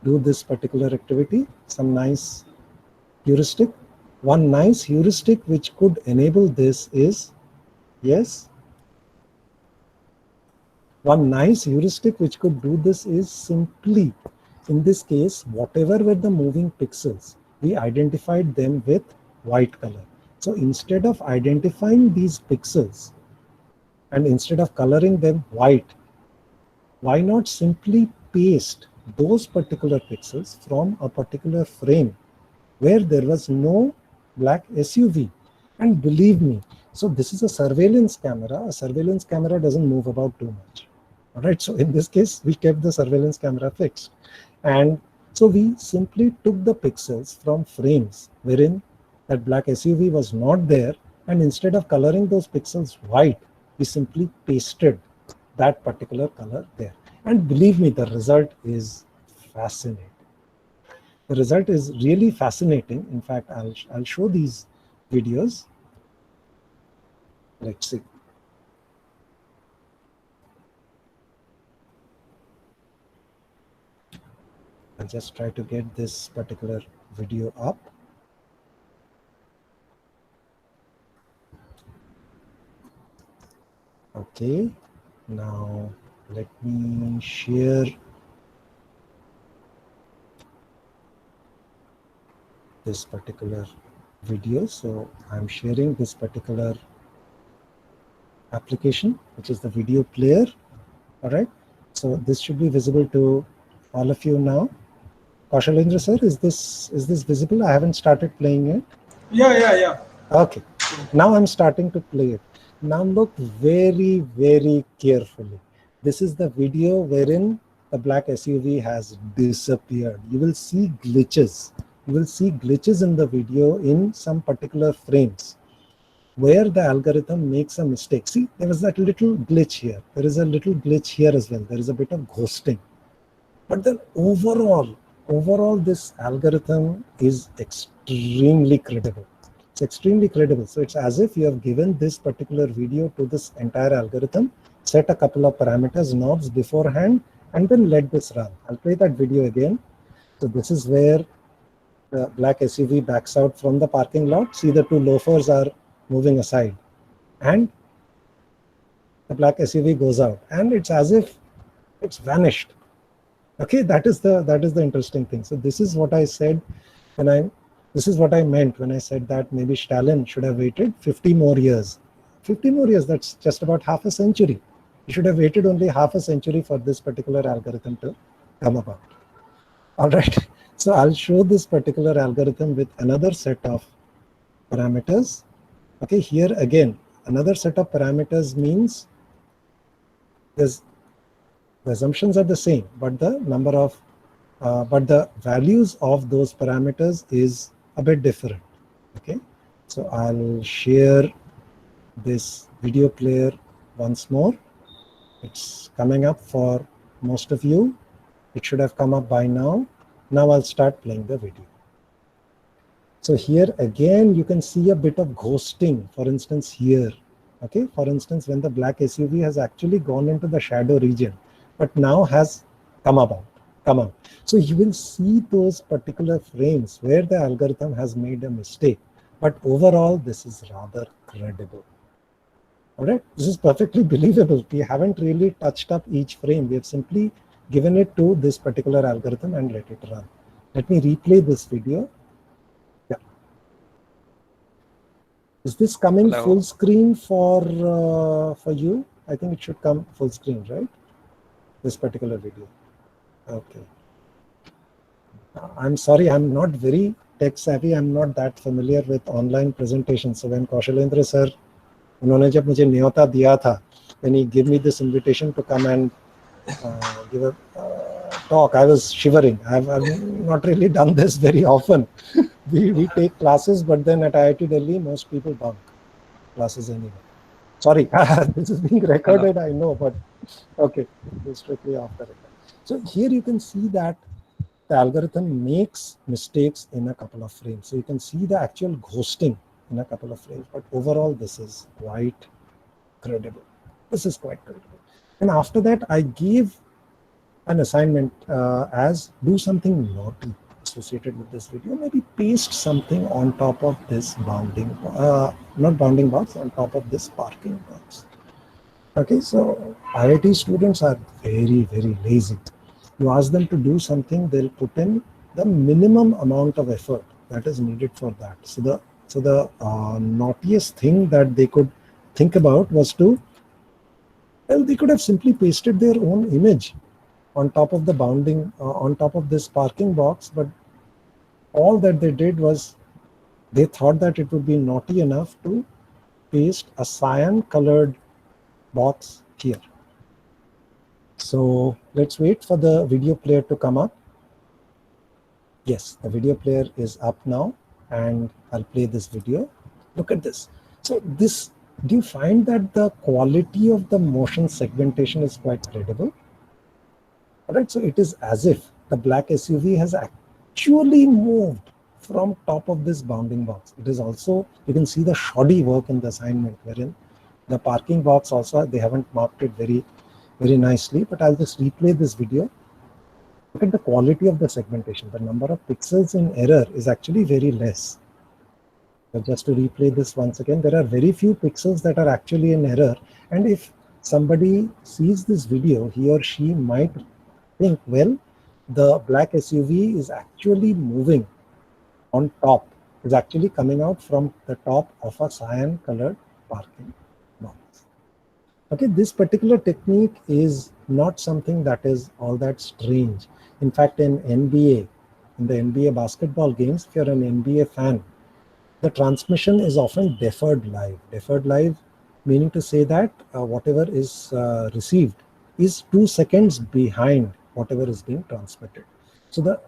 do this particular activity? Some nice heuristic. One nice heuristic which could enable this is, yes, one nice heuristic which could do this is simply, in this case, whatever were the moving pixels, we identified them with white color. So instead of identifying these pixels and instead of coloring them white, why not simply paste those particular pixels from a particular frame where there was no black SUV? And believe me, so this is a surveillance camera. A surveillance camera doesn't move about too much. All right, so in this case, we kept the surveillance camera fixed. And so we simply took the pixels from frames wherein that black SUV was not there, and instead of coloring those pixels white, we simply pasted that particular color there. And believe me, the result is fascinating. The result is really fascinating. In fact, I'll show these videos. Let's see. I'll just try to get this particular video up. Okay, now let me share this particular video. So I'm sharing this particular application, which is the video player. All right, so this should be visible to all of you now. Kaushalendra sir, is this visible? I haven't started playing it. Yeah. Okay, now I'm starting to play it. Now look very, very carefully. This is the video wherein the black SUV has disappeared. You will see glitches. You will see glitches in the video in some particular frames where the algorithm makes a mistake. See, there was that little glitch here. There is a little glitch here as well. There is a bit of ghosting. But then overall, this algorithm is extremely credible. It's extremely credible. So it's as if you have given this particular video to this entire algorithm, set a couple of parameters, knobs beforehand, and then let this run. I'll play that video again. So this is where the black SUV backs out from the parking lot. See, the two loafers are moving aside, and the black SUV goes out, and it's as if it's vanished. Okay, that is the interesting thing. So this is what I said this is what I meant when I said that maybe Stalin should have waited 50 more years. 50 more years, that's just about half a century. He should have waited only half a century for this particular algorithm to come about. All right, so I'll show this particular algorithm with another set of parameters. Okay, here again, another set of parameters means the assumptions are the same, but the number of, but the values of those parameters is a bit different. Okay, so I'll share this video player once more. It's coming up for most of you. It should have come up by now. Now I'll start playing the video. So here again, you can see a bit of ghosting, for instance, here. Okay, for instance, when the black SUV has actually gone into the shadow region, but now has come out. So you will see those particular frames where the algorithm has made a mistake. But overall, this is rather credible. All right, this is perfectly believable. We haven't really touched up each frame. We have simply given it to this particular algorithm and let it run. Let me replay this video. Yeah. Is this coming full screen for you? I think it should come full screen, right? This particular video. Okay. I'm sorry, I'm not very tech savvy. I'm not that familiar with online presentations. So when Kaushalendra sir, उन्होंने जब मुझे न्योता दिया था, when he gave me this invitation to come and give a talk, I was shivering. I've not really done this very often. we take classes, but then at IIT Delhi, most people bunk classes anyway. Sorry, this is being recorded, I know, but okay, it's strictly off the record. So here you can see that the algorithm makes mistakes in a couple of frames. So you can see the actual ghosting in a couple of frames, but overall this is quite credible. This is quite credible. And after that, I gave an assignment as do something naughty associated with this video. Maybe paste something on top of this bounding, not bounding box, on top of this parking box. Okay, so IIT students are very, very lazy. You ask them to do something, they'll put in the minimum amount of effort that is needed for that. So the naughtiest thing that they could think about was to, well, they could have simply pasted their own image on top of the bounding, on top of this parking box, but all that they did was they thought that it would be naughty enough to paste a cyan colored box here. So let's wait for the video player to come up. Yes, the video player is up now, and I'll play this video. Look at this. So this, do you find that the quality of the motion segmentation is quite credible? All right, so it is as if the black SUV has actually moved from top of this bounding box. It is also, you can see the shoddy work in the assignment, wherein the parking box also, they haven't marked it very, very nicely, but I'll just replay this video. Look at the quality of the segmentation. The number of pixels in error is actually very less. So just to replay this once again, there are very few pixels that are actually in error. And if somebody sees this video, he or she might think, well, the black SUV is actually moving on top, is actually coming out from the top of a cyan colored parking box. Okay, this particular technique is not something that is all that strange. In fact, in NBA, in the NBA basketball games, if you're an NBA fan, the transmission is often deferred live. Deferred live meaning to say that whatever is received is 2 seconds behind whatever is being transmitted. So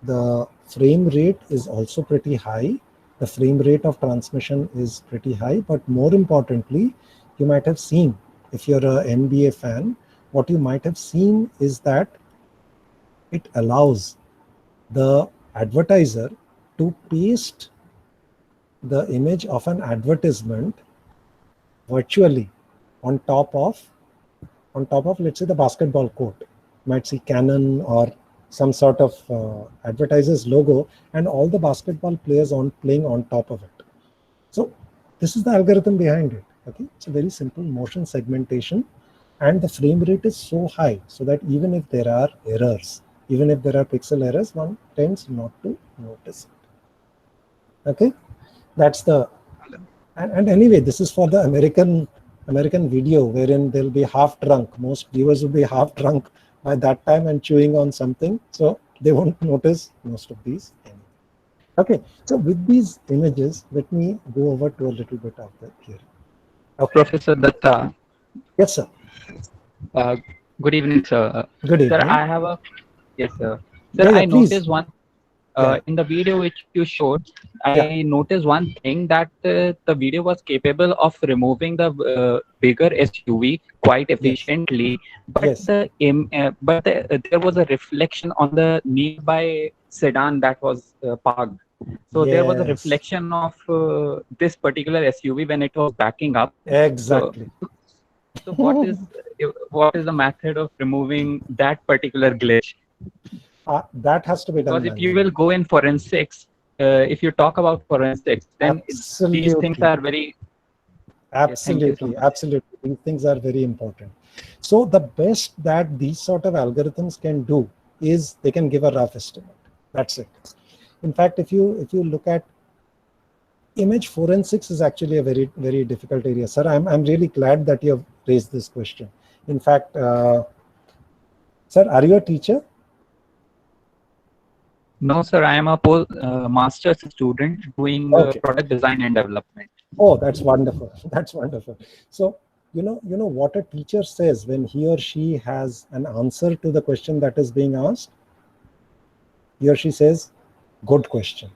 the frame rate is also pretty high. The frame rate of transmission is pretty high, but more importantly, you might have seen, if you're an NBA fan, what you might have seen is that it allows the advertiser to paste the image of an advertisement virtually on top of, let's say, the basketball court. You might see Canon or some sort of advertiser's logo, and all the basketball players playing on top of it. So this is the algorithm behind it. Okay, it's a very simple motion segmentation, and the frame rate is so high so that even if there are errors, even if there are pixel errors, one tends not to notice it. Okay, that's the, and anyway, this is for the American video, wherein they'll be half drunk. Most viewers will be half drunk by that time and chewing on something, so they won't notice most of these. Okay, so with these images, let me go over to a little bit of the here. Okay. Professor Datta, Yes, sir. uh, good evening, sir. Good Sir, evening. I have a yes, sir. Sir, Yeah, I yeah, please. noticed one Yeah. in the video which you showed. Yeah. I noticed one thing that the video was capable of removing the bigger SUV quite Yes. efficiently, but Yes. there was a reflection on the nearby sedan that was parked. So there was a Yes. reflection of this particular SUV when it was backing up. So Exactly. So what is the method of removing that particular glitch? That has to be done Because if you will manually. go in forensics, if you talk about forensics, then these things Absolutely. are very. Okay, thank you so Absolutely. much. Absolutely. These things are very important. So the best that these sort of algorithms can do is they can give a rough estimate. That's it. In fact, if you look at image forensics is actually a very, very difficult area. Sir, I'm really glad that you have raised this question. In fact, sir, are you a teacher? No, sir, I am a master's student doing Okay. product design and development. Oh, that's wonderful. That's wonderful. So, you know what a teacher says when he or she has an answer to the question that is being asked? He or she says, good question.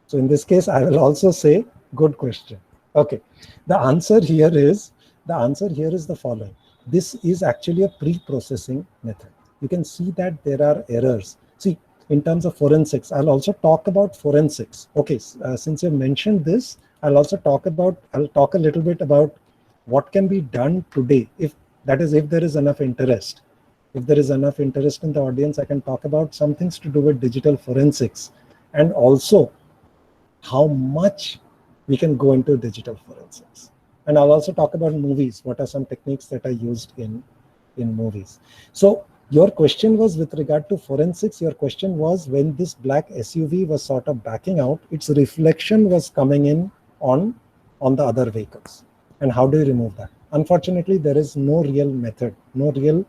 So in this case, I will also say, good question. Okay. The answer here is the following. This is actually a pre-processing method. You can see that there are errors. See, in terms of forensics, I'll also talk about forensics. Okay, since you mentioned this, I'll talk a little bit about what can be done today, if there is enough interest. If there is enough interest in the audience, I can talk about some things to do with digital forensics, and also how much we can go into digital forensics. And I'll also talk about movies. What are some techniques that are used in movies? So your question was with regard to forensics. Your question was, when this black SUV was sort of backing out, its reflection was coming in on the other vehicles. And how do you remove that? Unfortunately, there is no real method, no real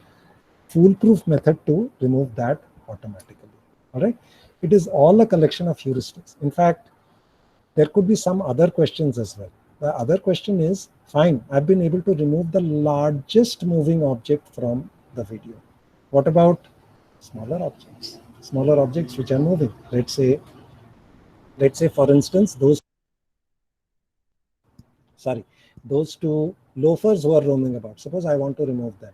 foolproof method to remove that automatically. All right. It is all a collection of heuristics. In fact, there could be some other questions as well. The other question is, fine, I've been able to remove the largest moving object from the video. What about smaller objects? Smaller objects which are moving. Let's say for instance, those two loafers who are roaming about. Suppose I want to remove them.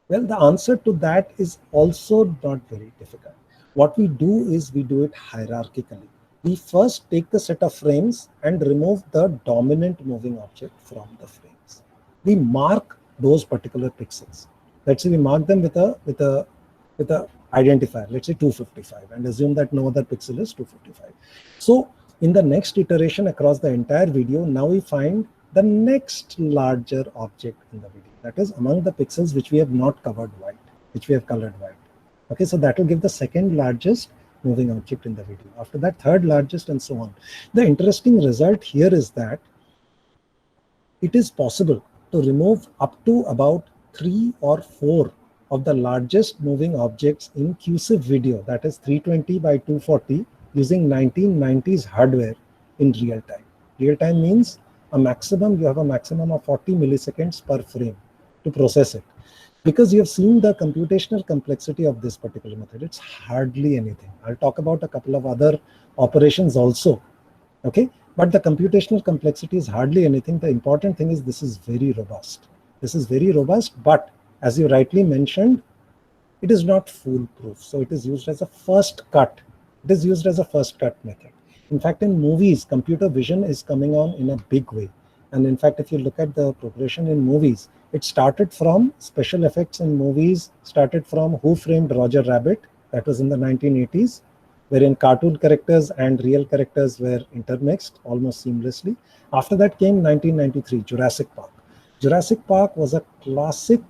Well, the answer to that is also not very difficult. What we do is we do it hierarchically. We first take the set of frames and remove the dominant moving object from the frames. We mark those particular pixels. Let's say we mark them with a identifier, let's say 255, and assume that no other pixel is 255. So in the next iteration across the entire video, now we find the next larger object in the video. That is among the pixels which we have not covered white, which we have colored white. Okay, so that will give the second largest moving object in the video. After that, third largest, and so on. The interesting result here is that it is possible to remove up to about 3 or 4 of the largest moving objects in QSIF video, that is 320 by 240, using 1990s hardware in real time. Real time means you have a maximum of 40 milliseconds per frame to process it. Because you have seen the computational complexity of this particular method, it's hardly anything. I'll talk about a couple of other operations also. Okay, but the computational complexity is hardly anything. The important thing is this is very robust. This is very robust, but as you rightly mentioned, it is not foolproof. So it is used as a first cut. It is used as a first cut method. In fact, in movies, computer vision is coming on in a big way. And in fact, if you look at the progression in movies, it started from special effects in movies, started from Who Framed Roger Rabbit, that was in the 1980s, wherein cartoon characters and real characters were intermixed almost seamlessly. After that came 1993, Jurassic Park. Jurassic Park was a classic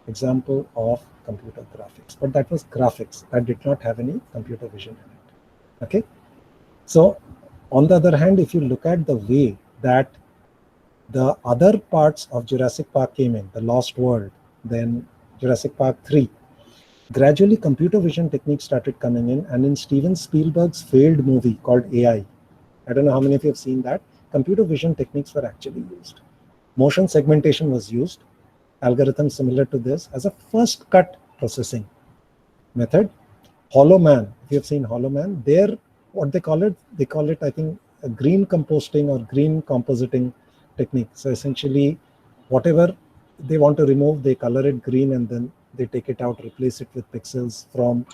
example of computer graphics, but that was graphics. That did not have any computer vision in it. Okay. So on the other hand, if you look at the way that the other parts of Jurassic Park came in, The Lost World, then Jurassic Park 3, gradually computer vision techniques started coming in, and in Steven Spielberg's failed movie called AI, I don't know how many of you have seen that, computer vision techniques were actually used. Motion segmentation was used, algorithms similar to this, as a first cut processing method. Hollow Man, if you have seen Hollow Man, there, what they call it, I think, a green composting or green compositing technique. So essentially, whatever they want to remove, they color it green and then they take it out, replace it with pixels from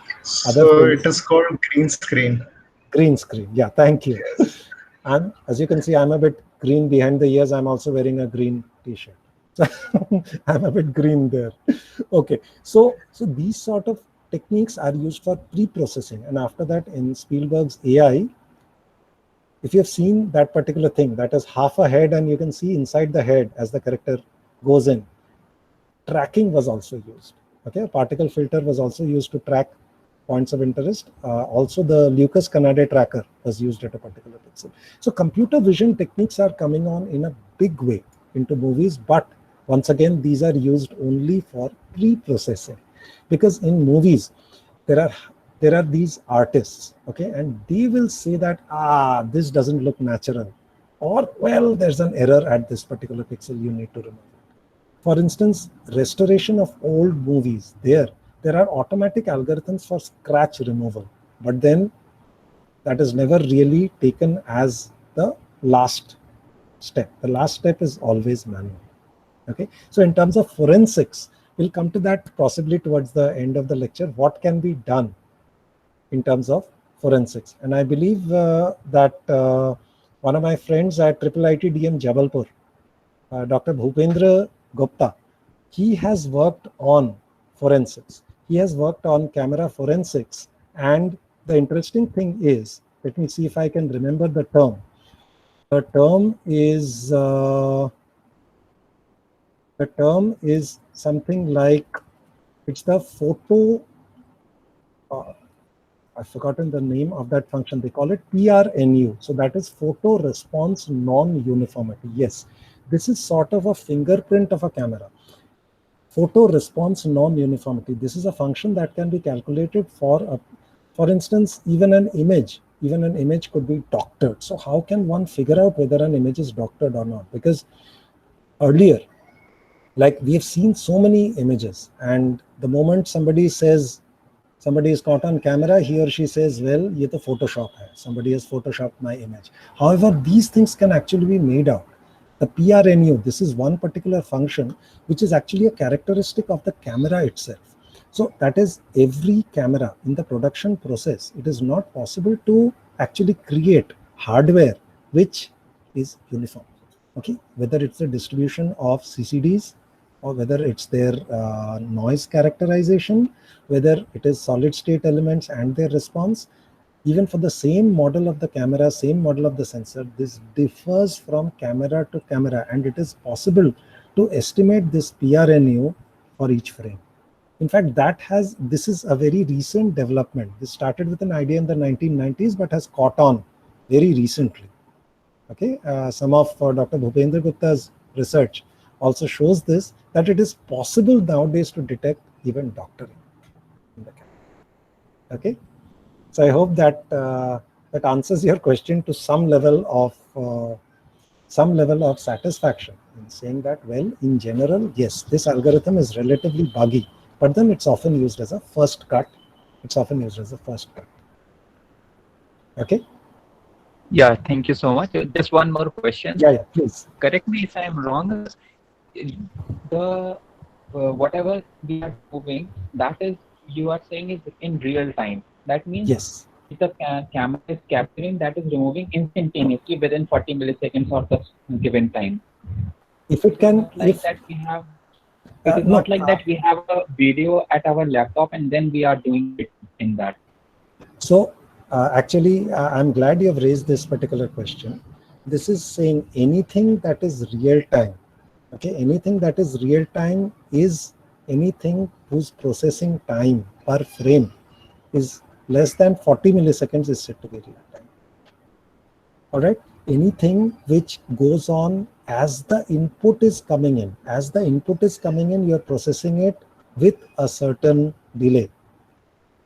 other So things. it is called green screen. Green screen, yeah, thank you. And as you can see, I'm a bit green behind the ears. I'm also wearing a green t-shirt. So I'm a bit green there. Okay, so these sort of techniques are used for pre-processing. And after that, in Spielberg's AI, if you have seen that particular thing, that is half a head, and you can see inside the head as the character goes in, tracking was also used. Okay, a particle filter was also used to track points of interest. Also, the Lucas Canade tracker was used at a particular pixel. So computer vision techniques are coming on in a big way into movies, but once again, these are used only for pre-processing, because in movies, there are these artists, okay, and they will say that, this doesn't look natural, or, well, there's an error at this particular pixel, you need to remove it. For instance, restoration of old movies, there are automatic algorithms for scratch removal, but then that is never really taken as the last step. The last step is always manual. Okay, so in terms of forensics, we'll come to that possibly towards the end of the lecture. What can be done in terms of forensics? And I believe that one of my friends at IIIT-DM Jabalpur, Dr. Bhupendra Gupta, he has worked on forensics. He has worked on camera forensics. And the interesting thing is, let me see if I can remember the term. The term is something like, it's the photo, I've forgotten the name of that function. They call it PRNU. So that is photo response non-uniformity. Yes, this is sort of a fingerprint of a camera. Photo response non-uniformity. This is a function that can be calculated for instance, even an image could be doctored. So how can one figure out whether an image is doctored or not? Because earlier, like, we have seen so many images, and the moment somebody is caught on camera, he or she says, well, ye to Photoshop hai. Somebody has photoshopped my image. However, these things can actually be made out. The PRNU, this is one particular function which is actually a characteristic of the camera itself. So that is, every camera in the production process, it is not possible to actually create hardware which is uniform. Okay, whether it's the distribution of CCDs, or whether it's their noise characterization, whether it is solid state elements and their response, even for the same model of the camera, same model of the sensor, this differs from camera to camera, and it is possible to estimate this PRNU for each frame. In fact, this is a very recent development. This started with an idea in the 1990s, but has caught on very recently. Okay, some of Dr. Bhupendra Gupta's research also shows this, that it is possible nowadays to detect even doctoring in the camera. Okay, so I hope that that answers your question to some level of satisfaction in saying that, well, in general, yes, this algorithm is relatively buggy, but then it's often used as a first cut. Okay. Yeah, thank you so much. Just one more question. Yeah, please. Correct me if I'm wrong. The whatever we are moving, that is, you are saying, is in real time. That means, yes, if the camera is capturing, that is removing instantaneously within 40 milliseconds of the given time. If it can, like that we have. It is not like that we have a video at our laptop and then we are doing it in that. So actually, I'm glad you have raised this particular question. This is saying anything that is real time. Okay, anything that is real time is anything whose processing time per frame is less than 40 milliseconds is said to be real time. All right, anything which goes on as the input is coming in. As the input is coming in, you're processing it with a certain delay.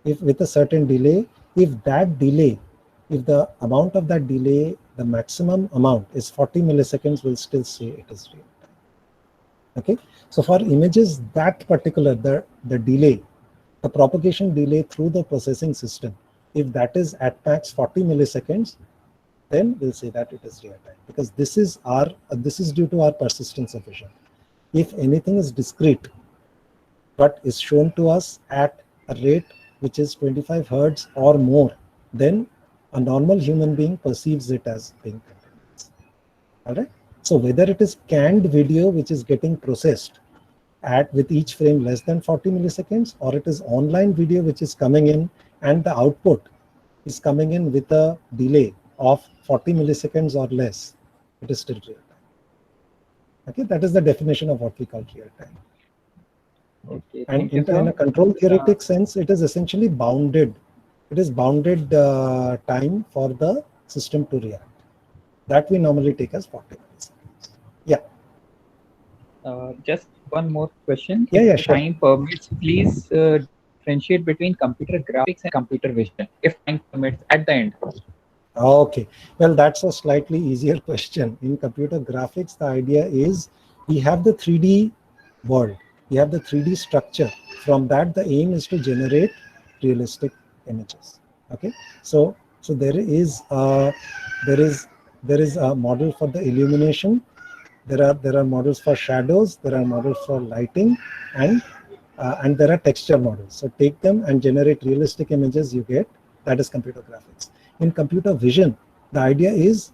if with a certain delay, if that delay, if the amount of that delay, the maximum amount is 40 milliseconds, we'll still say it is real time. Okay, so for images, that particular, the delay, the propagation delay through the processing system, if that is at max 40 milliseconds, then we'll say that it is real time, because this is due to our persistence of vision. If anything is discrete but is shown to us at a rate which is 25 hertz or more, then a normal human being perceives it as being continuous. All right. So whether it is canned video which is getting processed with each frame less than 40 milliseconds, or it is online video which is coming in and the output is coming in with a delay of 40 milliseconds or less, it is still real time. Okay, that is the definition of what we call real time. Okay, And thank you, in sir. a control theoretic sense, it is essentially bounded. It is bounded time for the system to react. That we normally take as 40 milliseconds. Yeah. Just one more question. Yeah, If yeah, sure. time permits, please differentiate between computer graphics and computer vision, if time permits at the end. Okay, well, that's a slightly easier question. In computer graphics, the idea is we have the 3D world, we have the 3D structure. From that, the aim is to generate realistic images. Okay, so there is a model for the illumination. There are models for shadows. There are models for lighting, and there are texture models. So take them and generate realistic images. You get that is computer graphics. In computer vision, the idea is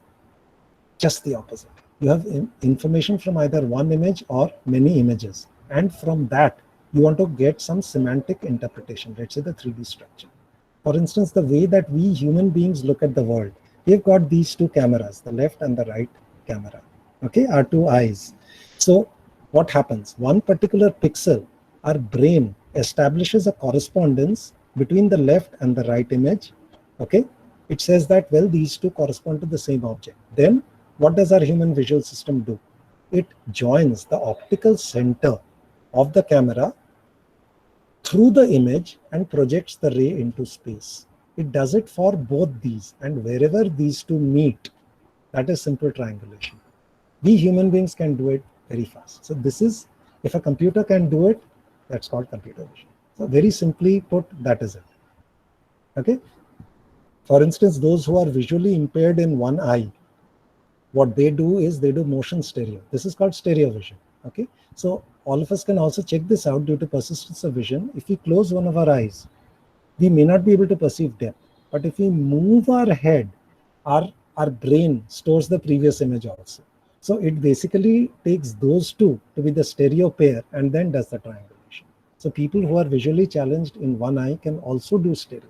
just the opposite. You have information from either one image or many images, and from that you want to get some semantic interpretation. Let's say the 3D structure. For instance, the way that we human beings look at the world, we've got these two cameras, the left and the right camera. Okay, our two eyes. So what happens? One particular pixel, our brain establishes a correspondence between the left and the right image. Okay, it says that, well, these two correspond to the same object. Then what does our human visual system do? It joins the optical center of the camera through the image and projects the ray into space. It does it for both these, and wherever these two meet, that is simple triangulation. We human beings can do it very fast. So this is, if a computer can do it, that's called computer vision. So very simply put, that is it. Okay. For instance, those who are visually impaired in one eye, what they do is they do motion stereo. This is called stereo vision. Okay. So all of us can also check this out due to persistence of vision. If we close one of our eyes, we may not be able to perceive depth. But if we move our head, our brain stores the previous image also. So it basically takes those two to be the stereo pair and then does the triangulation. So people who are visually challenged in one eye can also do stereo.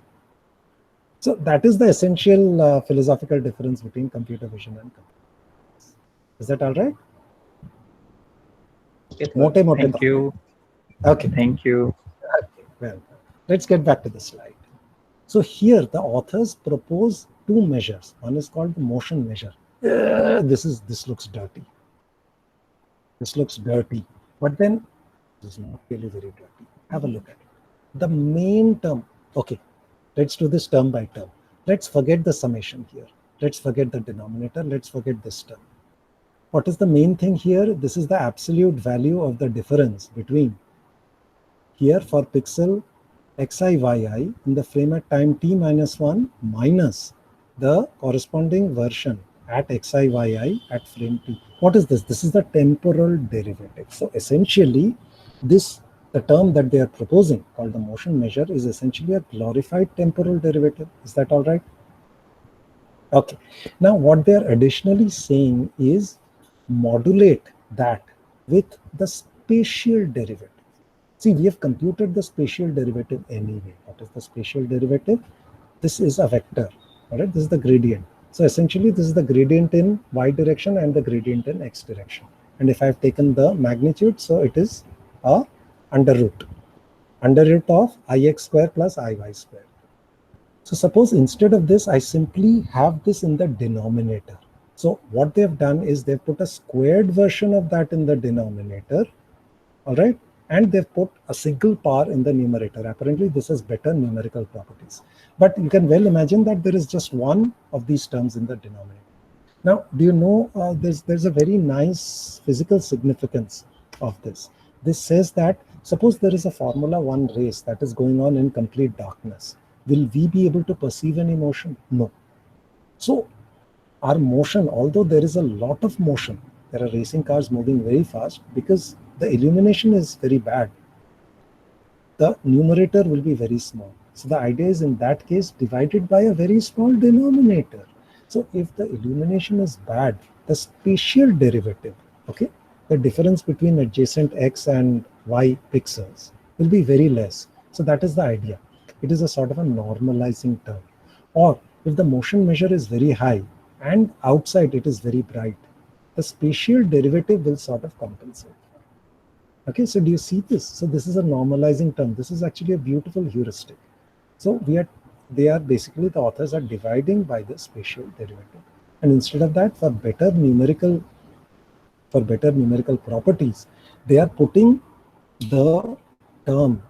So that is the essential philosophical difference between computer vision and computer vision. Is that all right? Thank you. Okay. Thank you. Okay. Well, let's get back to the slide. So here the authors propose two measures. One is called the motion measure. This looks dirty. This looks dirty, but then this is not really very dirty. Have a look at it. The main term. Okay, let's do this term by term. Let's forget the summation here. Let's forget the denominator. Let's forget this term. What is the main thing here? This is the absolute value of the difference between here for pixel xi, yi in the frame at time t minus 1 minus the corresponding version at xi, yi at frame t. What is this? This is the temporal derivative. So essentially, the term that they are proposing called the motion measure is essentially a glorified temporal derivative. Is that all right? Okay. Now what they are additionally saying is modulate that with the spatial derivative. See, we have computed the spatial derivative anyway. What is the spatial derivative? This is a vector. All right, this is the gradient. So essentially, this is the gradient in y direction and the gradient in x direction. And if I've taken the magnitude, so it is a under root of ix square plus iy square. So suppose instead of this, I simply have this in the denominator. So what they've done is they've put a squared version of that in the denominator. All right. and they've put a single power in the numerator. Apparently, this has better numerical properties. But you can well imagine that there is just one of these terms in the denominator. Now, do you know there's a very nice physical significance of this. This says that suppose there is a Formula 1 race that is going on in complete darkness. Will we be able to perceive any motion? No. So our motion, although there is a lot of motion, there are racing cars moving very fast, because the illumination is very bad, the numerator will be very small. So the idea is, in that case, divided by a very small denominator. So if the illumination is bad, the spatial derivative, okay, the difference between adjacent x and y pixels will be very less. So that is the idea. It is a sort of a normalizing term. Or if the motion measure is very high and outside it is very bright, the spatial derivative will sort of compensate. Okay, so do you see this? So this is a normalizing term. This is actually a beautiful heuristic. So they are basically, the authors are dividing by the spatial derivative. And instead of that, for better numerical properties, they are putting the term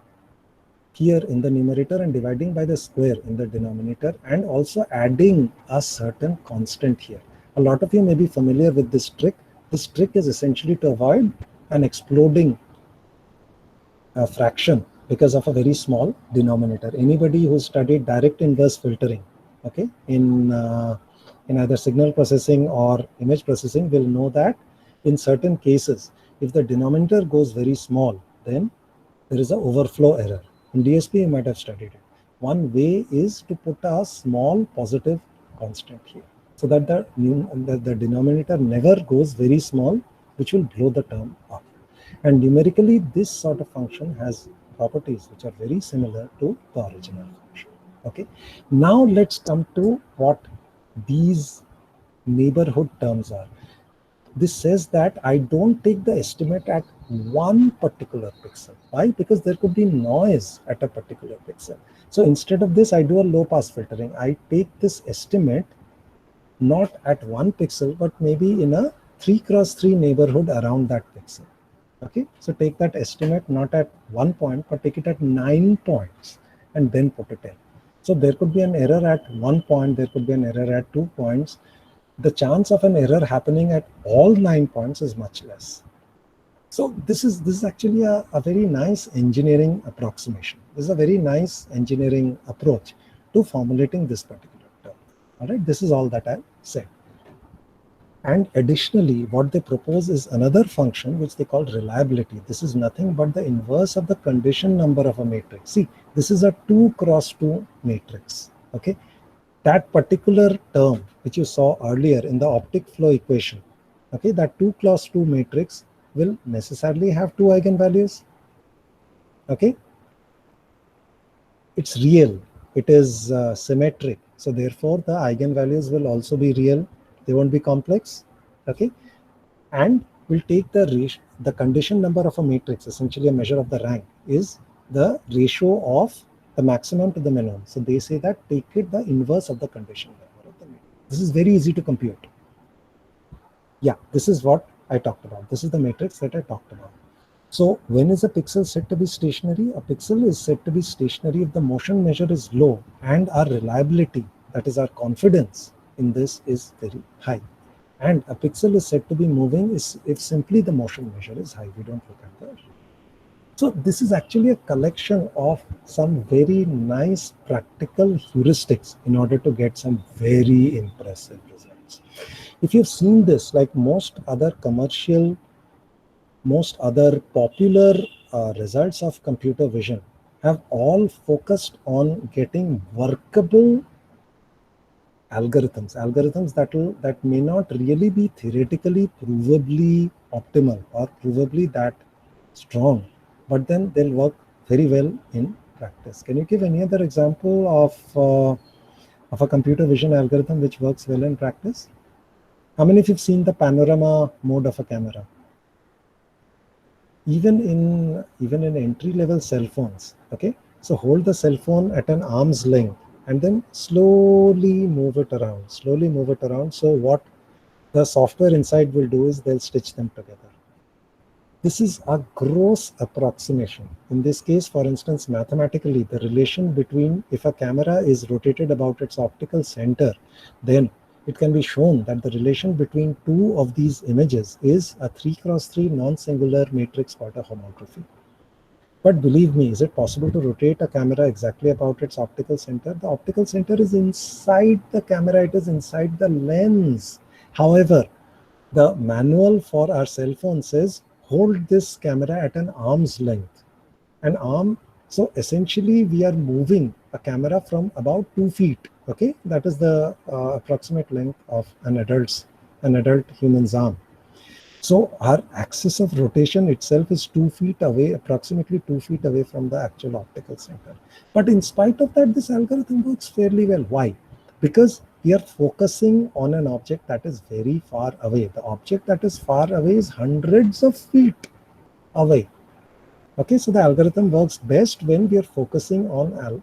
here in the numerator and dividing by the square in the denominator, and also adding a certain constant here. A lot of you may be familiar with this trick. This trick is essentially to avoid an exploding fraction because of a very small denominator. Anybody who studied direct inverse filtering, okay, in either signal processing or image processing will know that in certain cases, if the denominator goes very small, then there is an overflow error. In DSP, you might have studied it. One way is to put a small positive constant here, so that the denominator never goes very small, which will blow the term up. And numerically, this sort of function has properties which are very similar to the original function. Okay. Now let's come to what these neighborhood terms are. This says that I don't take the estimate at one particular pixel. Why? Because there could be noise at a particular pixel. So instead of this, I do a low pass filtering. I take this estimate not at one pixel, but maybe in a 3x3 neighborhood around that pixel. Okay, so take that estimate not at 1 point, but take it at 9 points and then put it in. So there could be an error at 1 point, there could be an error at 2 points. The chance of an error happening at all 9 points is much less. So this is actually a very nice engineering approximation. This is a very nice engineering approach to formulating this particular term. All right, this is all that I said. And additionally, what they propose is another function which they call reliability. This is nothing but the inverse of the condition number of a matrix. See, this is a 2x2 matrix. Okay, that particular term which you saw earlier in the optic flow equation, okay, that 2x2 matrix will necessarily have 2 eigenvalues. Okay, it's real, it is symmetric, so therefore the eigenvalues will also be real. They won't be complex. Okay, and we'll take the condition number of a matrix, essentially a measure of the rank, is the ratio of the maximum to the minimum. So they say that take it the inverse of the condition number of the matrix. This is very easy to compute. Yeah, this is what I talked about. This is the matrix that I talked about. So when is a pixel said to be stationary? A pixel is said to be stationary if the motion measure is low and our reliability, that is our confidence in this, is very high. And a pixel is said to be moving if simply the motion measure is high. We don't look at that. So this is actually a collection of some very nice practical heuristics in order to get some very impressive results. If you've seen this, like most other popular results of computer vision have all focused on getting workable algorithms that may not really be theoretically provably optimal or provably that strong, but then they'll work very well in practice. Can you give any other example of a computer vision algorithm which works well in practice? How many of you have seen the panorama mode of a camera? Even in entry-level cell phones, okay? So hold the cell phone at an arm's length and then slowly move it around. So what the software inside will do is they'll stitch them together. This is a gross approximation. In this case, for instance, mathematically, the relation between, if a camera is rotated about its optical center, then it can be shown that the relation between two of these images is a 3x3 non-singular matrix quarter homography. But believe me, is it possible to rotate a camera exactly about its optical center? The optical center is inside the camera, it is inside the lens. However, the manual for our cell phone says, hold this camera at an arm's length. An arm, so essentially we are moving a camera from about 2 feet. Okay, that is the approximate length of an adult human's arm. So our axis of rotation itself is 2 feet away, approximately 2 feet away from the actual optical center. But in spite of that, this algorithm works fairly well. Why? Because we are focusing on an object that is very far away. The object that is far away is hundreds of feet away. Okay, so the algorithm works best when we are focusing on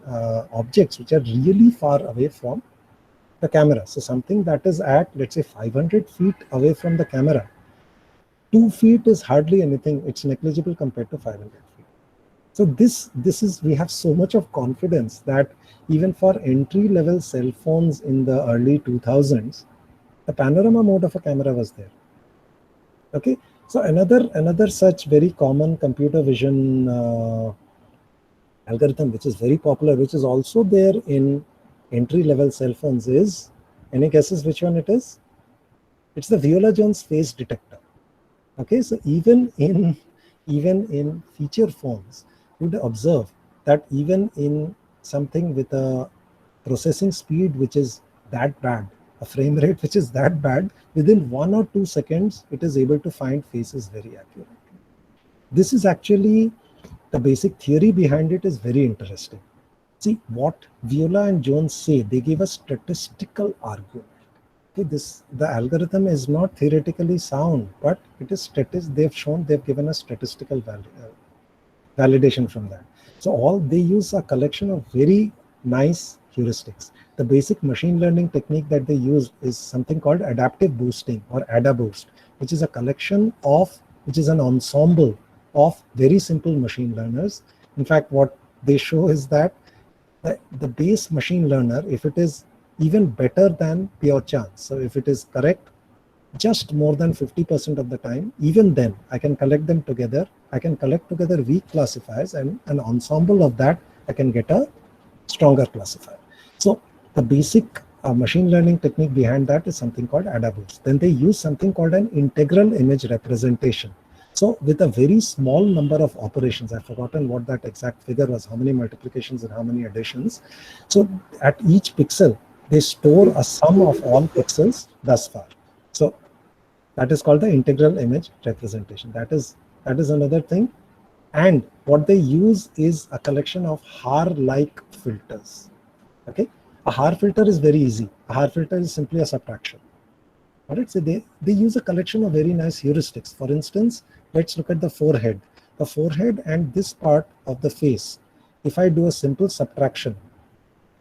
objects which are really far away from the camera. So something that is at, let's say, 500 feet away from the camera, 2 feet is hardly anything. It's negligible compared to 500 feet. So this is, we have so much of confidence that even for entry-level cell phones in the early 2000s, the panorama mode of a camera was there. Okay, so another such very common computer vision algorithm, which is very popular, which is also there in entry-level cell phones, is, any guesses which one it is? It's the Viola-Jones phase detector. Okay, so even in feature phones, you would observe that even in something with a processing speed which is that bad, a frame rate which is that bad, within 1 or 2 seconds, it is able to find faces very accurately. This is actually, the basic theory behind it is very interesting. See, what Viola and Jones say, they give a statistical argument. Okay, the algorithm is not theoretically sound, but it is they've given a statistical validation from that. So they use a collection of very nice heuristics. The basic machine learning technique that they use is something called adaptive boosting, or AdaBoost, which is an ensemble of very simple machine learners. In fact, what they show is that the base machine learner, if it is even better than pure chance, so if it is correct just more than 50% of the time, even then I can collect them together. I can collect together weak classifiers, and an ensemble of that I can get a stronger classifier. So the basic machine learning technique behind that is something called AdaBoost. Then they use something called an integral image representation. So with a very small number of operations, I've forgotten what that exact figure was, how many multiplications and how many additions. So at each pixel, they store a sum of all pixels thus far. So that is called the integral image representation. That is another thing. And what they use is a collection of Haar-like filters. Okay, a Haar filter is very easy. A Haar filter is simply a subtraction. All right, so they use a collection of very nice heuristics. For instance, let's look at the forehead. The forehead and this part of the face, if I do a simple subtraction,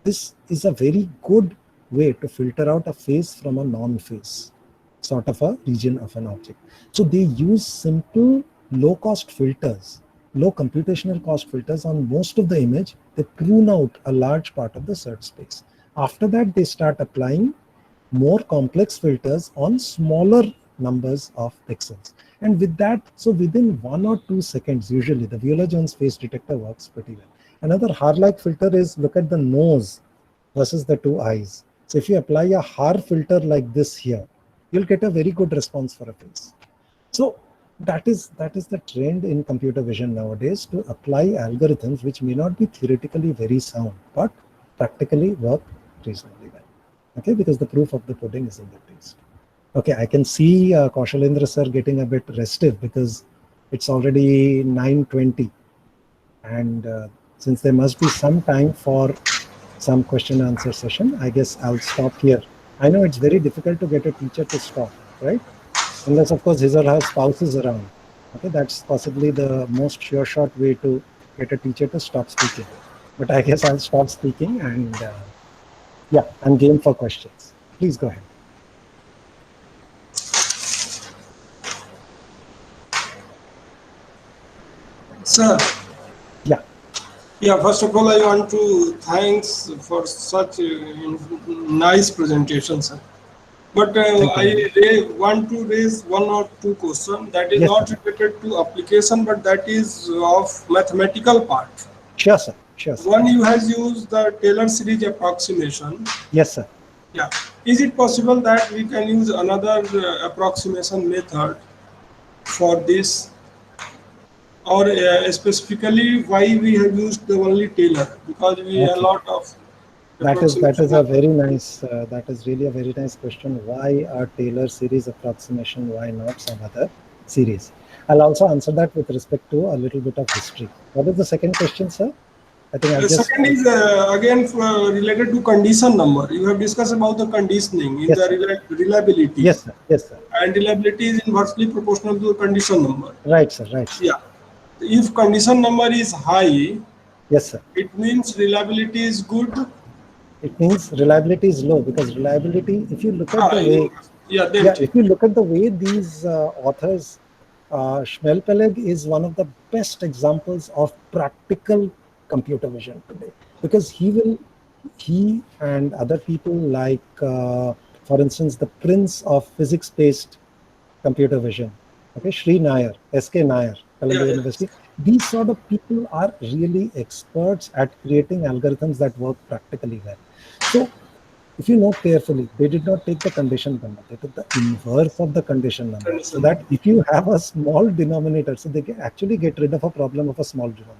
this is a very good way to filter out a face from a non-face, sort of a region of an object. So they use simple low-cost filters, low computational cost filters on most of the image. They prune out a large part of the search space. After that, they start applying more complex filters on smaller numbers of pixels. And with that, so within 1 or 2 seconds, usually the Viola-Jones face detector works pretty well. Another Haar-like filter is, look at the nose versus the 2 eyes. So if you apply a Haar filter like this here, you'll get a very good response for a face. So that is the trend in computer vision nowadays, to apply algorithms which may not be theoretically very sound, but practically work reasonably well. Okay, because the proof of the pudding is in the taste. Okay, I can see Kaushalendra sir getting a bit restive because it's already 9:20, and since there must be some time for some question and answer session, I guess I'll stop here. I know it's very difficult to get a teacher to stop, right? Unless, of course, his or her spouse is around. Okay, that's possibly the most sure shot way to get a teacher to stop speaking. But I guess I'll stop speaking, and yeah, I'm game for questions. Please go ahead. Sir, Yeah. yeah, first of all, I want to thanks for such nice presentation, sir. But Thank I you. want to raise one or two questions that is Yes, not sir. related to application, but that is of mathematical part. Sure, sir. Sure, sir. One, you has used the Taylor series approximation. Yes, sir. Yeah. Is it possible that we can use another approximation method for this? Or specifically why we have used the only Taylor? Because we a Okay. lot of That is approximation a method. very nice. That is really a very nice question. Why a Taylor series approximation? Why not some other series? I'll also answer that with respect to a little bit of history. What is the second question, sir? I think I've The just. second is again related to condition number. You have discussed about the conditioning in Yes, the sir. reliability, Yes, sir. Yes, sir. and reliability is inversely proportional to the condition number. Right, sir. Right, sir. Yeah. If condition number is high, Yes, sir. it means reliability is good. It means reliability is low because reliability, if you look at Ah, the way, yeah, then yeah, take. if you look at the way these authors, Schmelpeleg is one of the best examples of practical computer vision today because he and other people like, for instance, the prince of physics-based computer vision, okay, Sri Nair, S.K. Nair, Yeah, Columbia yeah. University. These sort of people are really experts at creating algorithms that work practically well. So if you note carefully, they did not take the condition number. They took the inverse of the condition number. So Condition. that if you have a small denominator, so they can actually get rid of a problem of a small denominator.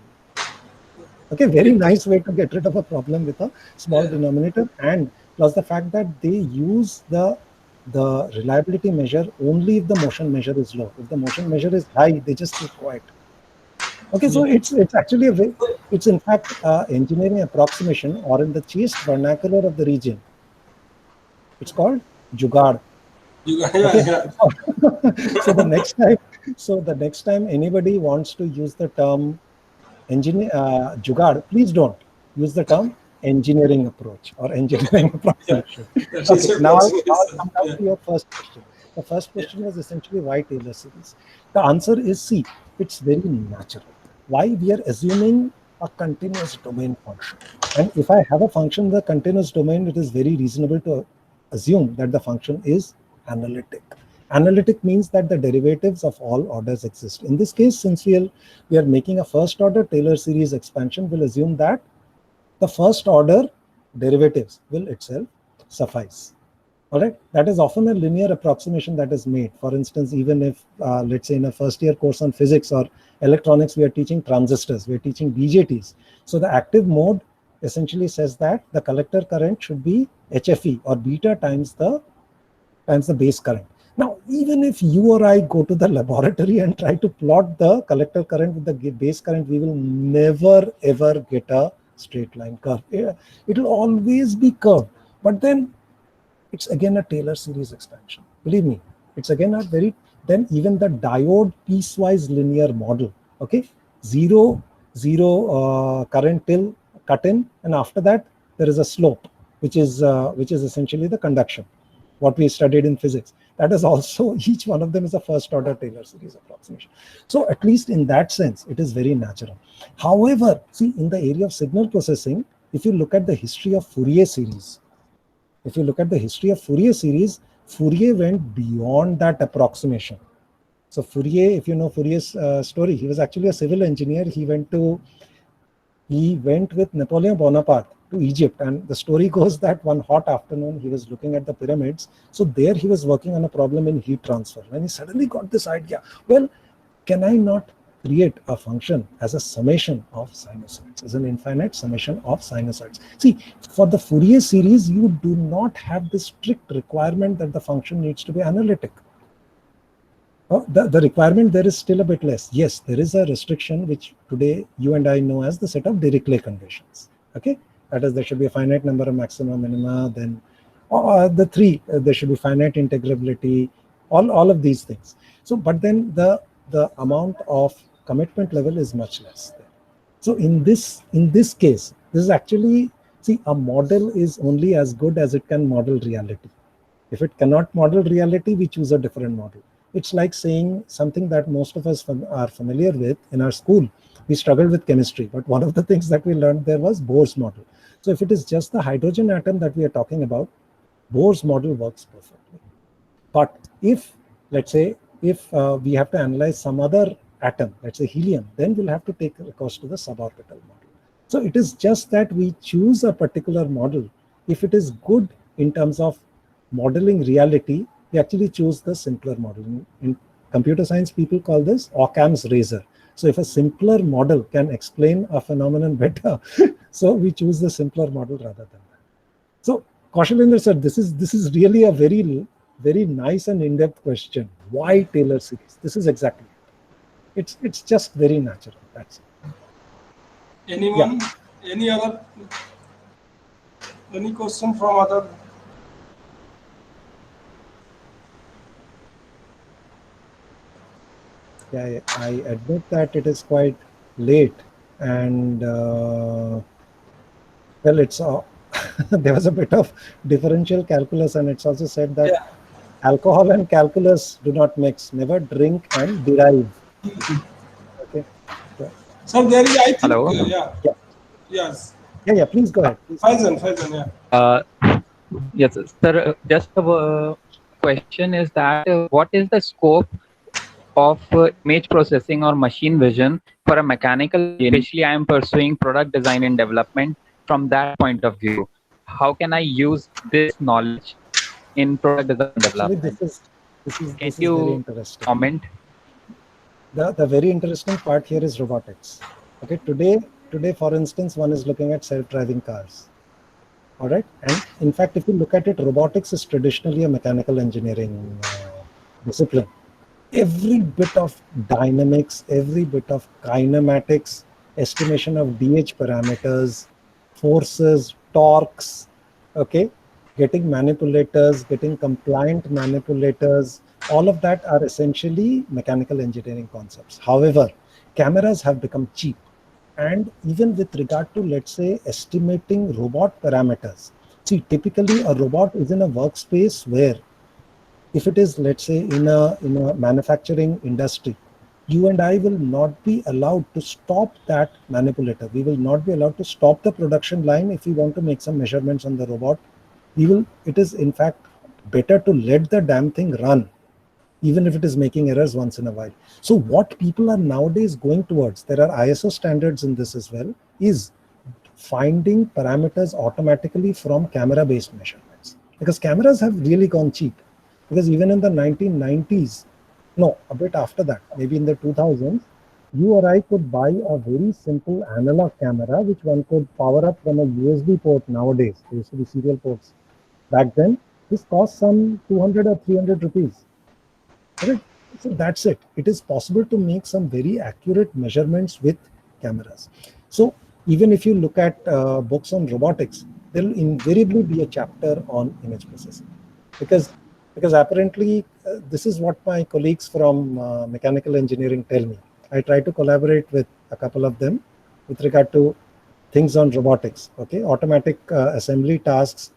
Okay, very nice way to get rid of a problem with a small denominator, and plus the fact that they use the reliability measure only if the motion measure is low. If the motion measure is high, they just keep quiet. Okay, so it's actually it's in fact engineering approximation, or in the chaste vernacular of the region, it's called jugaad. Yeah, Okay, yeah. so the next time anybody wants to use the term engineer jugaad, please don't use the term engineering approach or engineering approximation. That is Okay, now I'll approximation. come down Yeah. to your first question. The first question was essentially why Taylor series. The answer is C. It's very natural. Why we are assuming a continuous domain function, and if I have a function in the continuous domain, it is very reasonable to assume that the function is analytic. Analytic means that the derivatives of all orders exist. In this case, since we are making a first order Taylor series expansion, we'll assume that the first order derivatives will itself suffice. All right, that is often a linear approximation that is made. For instance, even if let's say in a first year course on physics or electronics, we are teaching transistors, we are teaching BJTs. So the active mode essentially says that the collector current should be HFE, or beta times the base current. Now, even if you or I go to the laboratory and try to plot the collector current with the base current, we will never ever get a straight line curve. It will always be curved. But then it's again a Taylor series expansion. Believe me, it's again a then even the diode piecewise linear model, okay, zero current till cut in, and after that there is a slope, which is essentially the conduction, what we studied in physics. That is also, each one of them is a first order Taylor series approximation. So at least in that sense, it is very natural. However, see, in the area of signal processing, if you look at the history of Fourier series, Fourier went beyond that approximation. So Fourier, if you know Fourier's story, he was actually a civil engineer. He went with Napoleon Bonaparte to Egypt, and the story goes that one hot afternoon he was looking at the pyramids. So there he was working on a problem in heat transfer, and he suddenly got this idea, well, can I not create a function as a summation of sinusoids, as an infinite summation of sinusoids? See, for the Fourier series, you do not have this strict requirement that the function needs to be analytic. The requirement there is still a bit less. Yes, there is a restriction which today you and I know as the set of Dirichlet conditions. Okay, that is, there should be a finite number of maxima, minima. Then the three, there should be finite integrability. All of these things. So, but then the amount of commitment level is much less there. So in this case, this is actually, see, a model is only as good as it can model reality. If it cannot model reality, we choose a different model. it's like saying something that most of us are familiar with in our school. We struggled with chemistry, but one of the things that we learned there was Bohr's model. So if it is just the hydrogen atom that we are talking about, Bohr's model works perfectly. But if, let's say, if we have to analyze some other atom, let's say helium, then we'll have to take recourse to the suborbital model. So it is just that we choose a particular model. If it is good in terms of modeling reality, we actually choose the simpler model. In computer science, people call this Occam's razor. So if a simpler model can explain a phenomenon better, so we choose the simpler model rather than that. So Kaushalendra sir, this is really a very, very nice and in-depth question. Why Taylor series? This is exactly it. It's just very natural. That's it. Anyone? Any other? Any question from other? Yeah, I admit that it is quite late, and well, it's there was a bit of differential calculus, and it's also said that alcohol and calculus do not mix. Never drink and derive. Okay. So there is, I think, Hello? yes. Yeah, please go ahead. Please. Faizan, yeah. Yes, sir. Just a question is that what is the scope of image processing or machine vision for a mechanical engineer? Especially, I am pursuing product design and development from that point of view. How can I use this knowledge in product design and Actually, development? this is Can very you interesting. comment? The very interesting part here is robotics. Okay, today, for instance, one is looking at self-driving cars. All right, and in fact, if you look at it, robotics is traditionally a mechanical engineering discipline. Every bit of dynamics, every bit of kinematics, estimation of DH parameters, forces, torques, okay, getting manipulators, getting compliant manipulators, all of that are essentially mechanical engineering concepts. However, cameras have become cheap. And even with regard to, let's say, estimating robot parameters, see, typically a robot is in a workspace where, if it is, let's say, in a manufacturing industry, you and I will not be allowed to stop that manipulator. We will not be allowed to stop the production line if we want to make some measurements on the robot. It is in fact better to let the damn thing run, even if it is making errors once in a while. So what people are nowadays going towards, there are ISO standards in this as well, is finding parameters automatically from camera-based measurements. Because cameras have really gone cheap. Because even in the 1990s, no, a bit after that, maybe in the 2000s, you or I could buy a very simple analog camera, which one could power up from a USB port nowadays. There used to be serial ports. Back then, this cost some 200 or 300 rupees. Right? So that's it. It is possible to make some very accurate measurements with cameras. So even if you look at books on robotics, there will invariably be a chapter on image processing. Because apparently this is what my colleagues from mechanical engineering tell me. I try to collaborate with a couple of them with regard to things on robotics. Okay, automatic assembly tasks,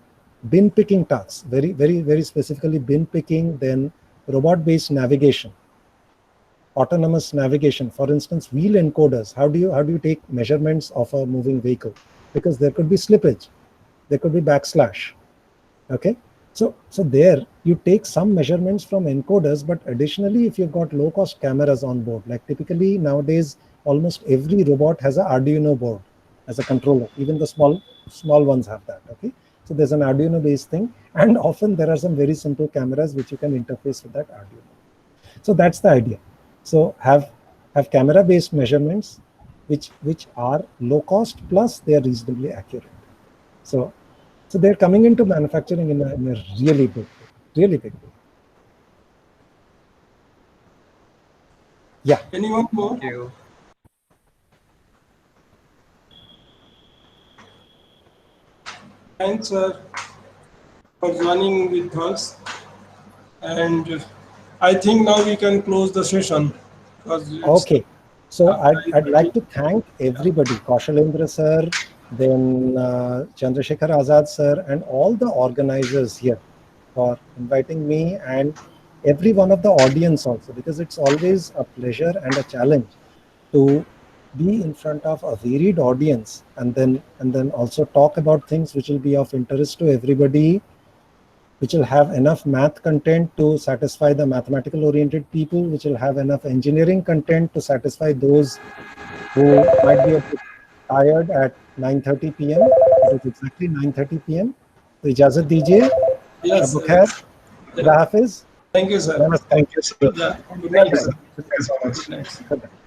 bin picking tasks, very, very, very specifically bin picking, then robot-based navigation, autonomous navigation. For instance, wheel encoders. How do you take measurements of a moving vehicle? Because there could be slippage, there could be backslash. Okay, so there you take some measurements from encoders, but additionally, if you've got low-cost cameras on board, like typically nowadays, almost every robot has an Arduino board as a controller. Even the small ones have that. Okay. So there's an Arduino based thing, and often there are some very simple cameras which you can interface with that Arduino. So that's the idea. So have camera based measurements which are low cost, plus they are reasonably accurate. So they're coming into manufacturing in a really big way. Yeah. Anyone more? Thank you. Thanks, sir, for joining with us. And I think now we can close the session. Okay. So I'd like to thank everybody, Kaushalendra sir, then Chandrasekhar Azad sir, and all the organizers here for inviting me, and every one of the audience also, because it's always a pleasure and a challenge to be in front of a varied audience and then also talk about things which will be of interest to everybody, which will have enough math content to satisfy the mathematical oriented people, which will have enough engineering content to satisfy those who might be a bit tired at 9:30 p.m. It is exactly 9:30 p.m. तो इजाजत दीजिए. Yes, शब खैर. खुदा हाफिज. thank you, sir. Thank you, sir. Yeah, good night, sir. Thank you so much. Good night, sir. Good night.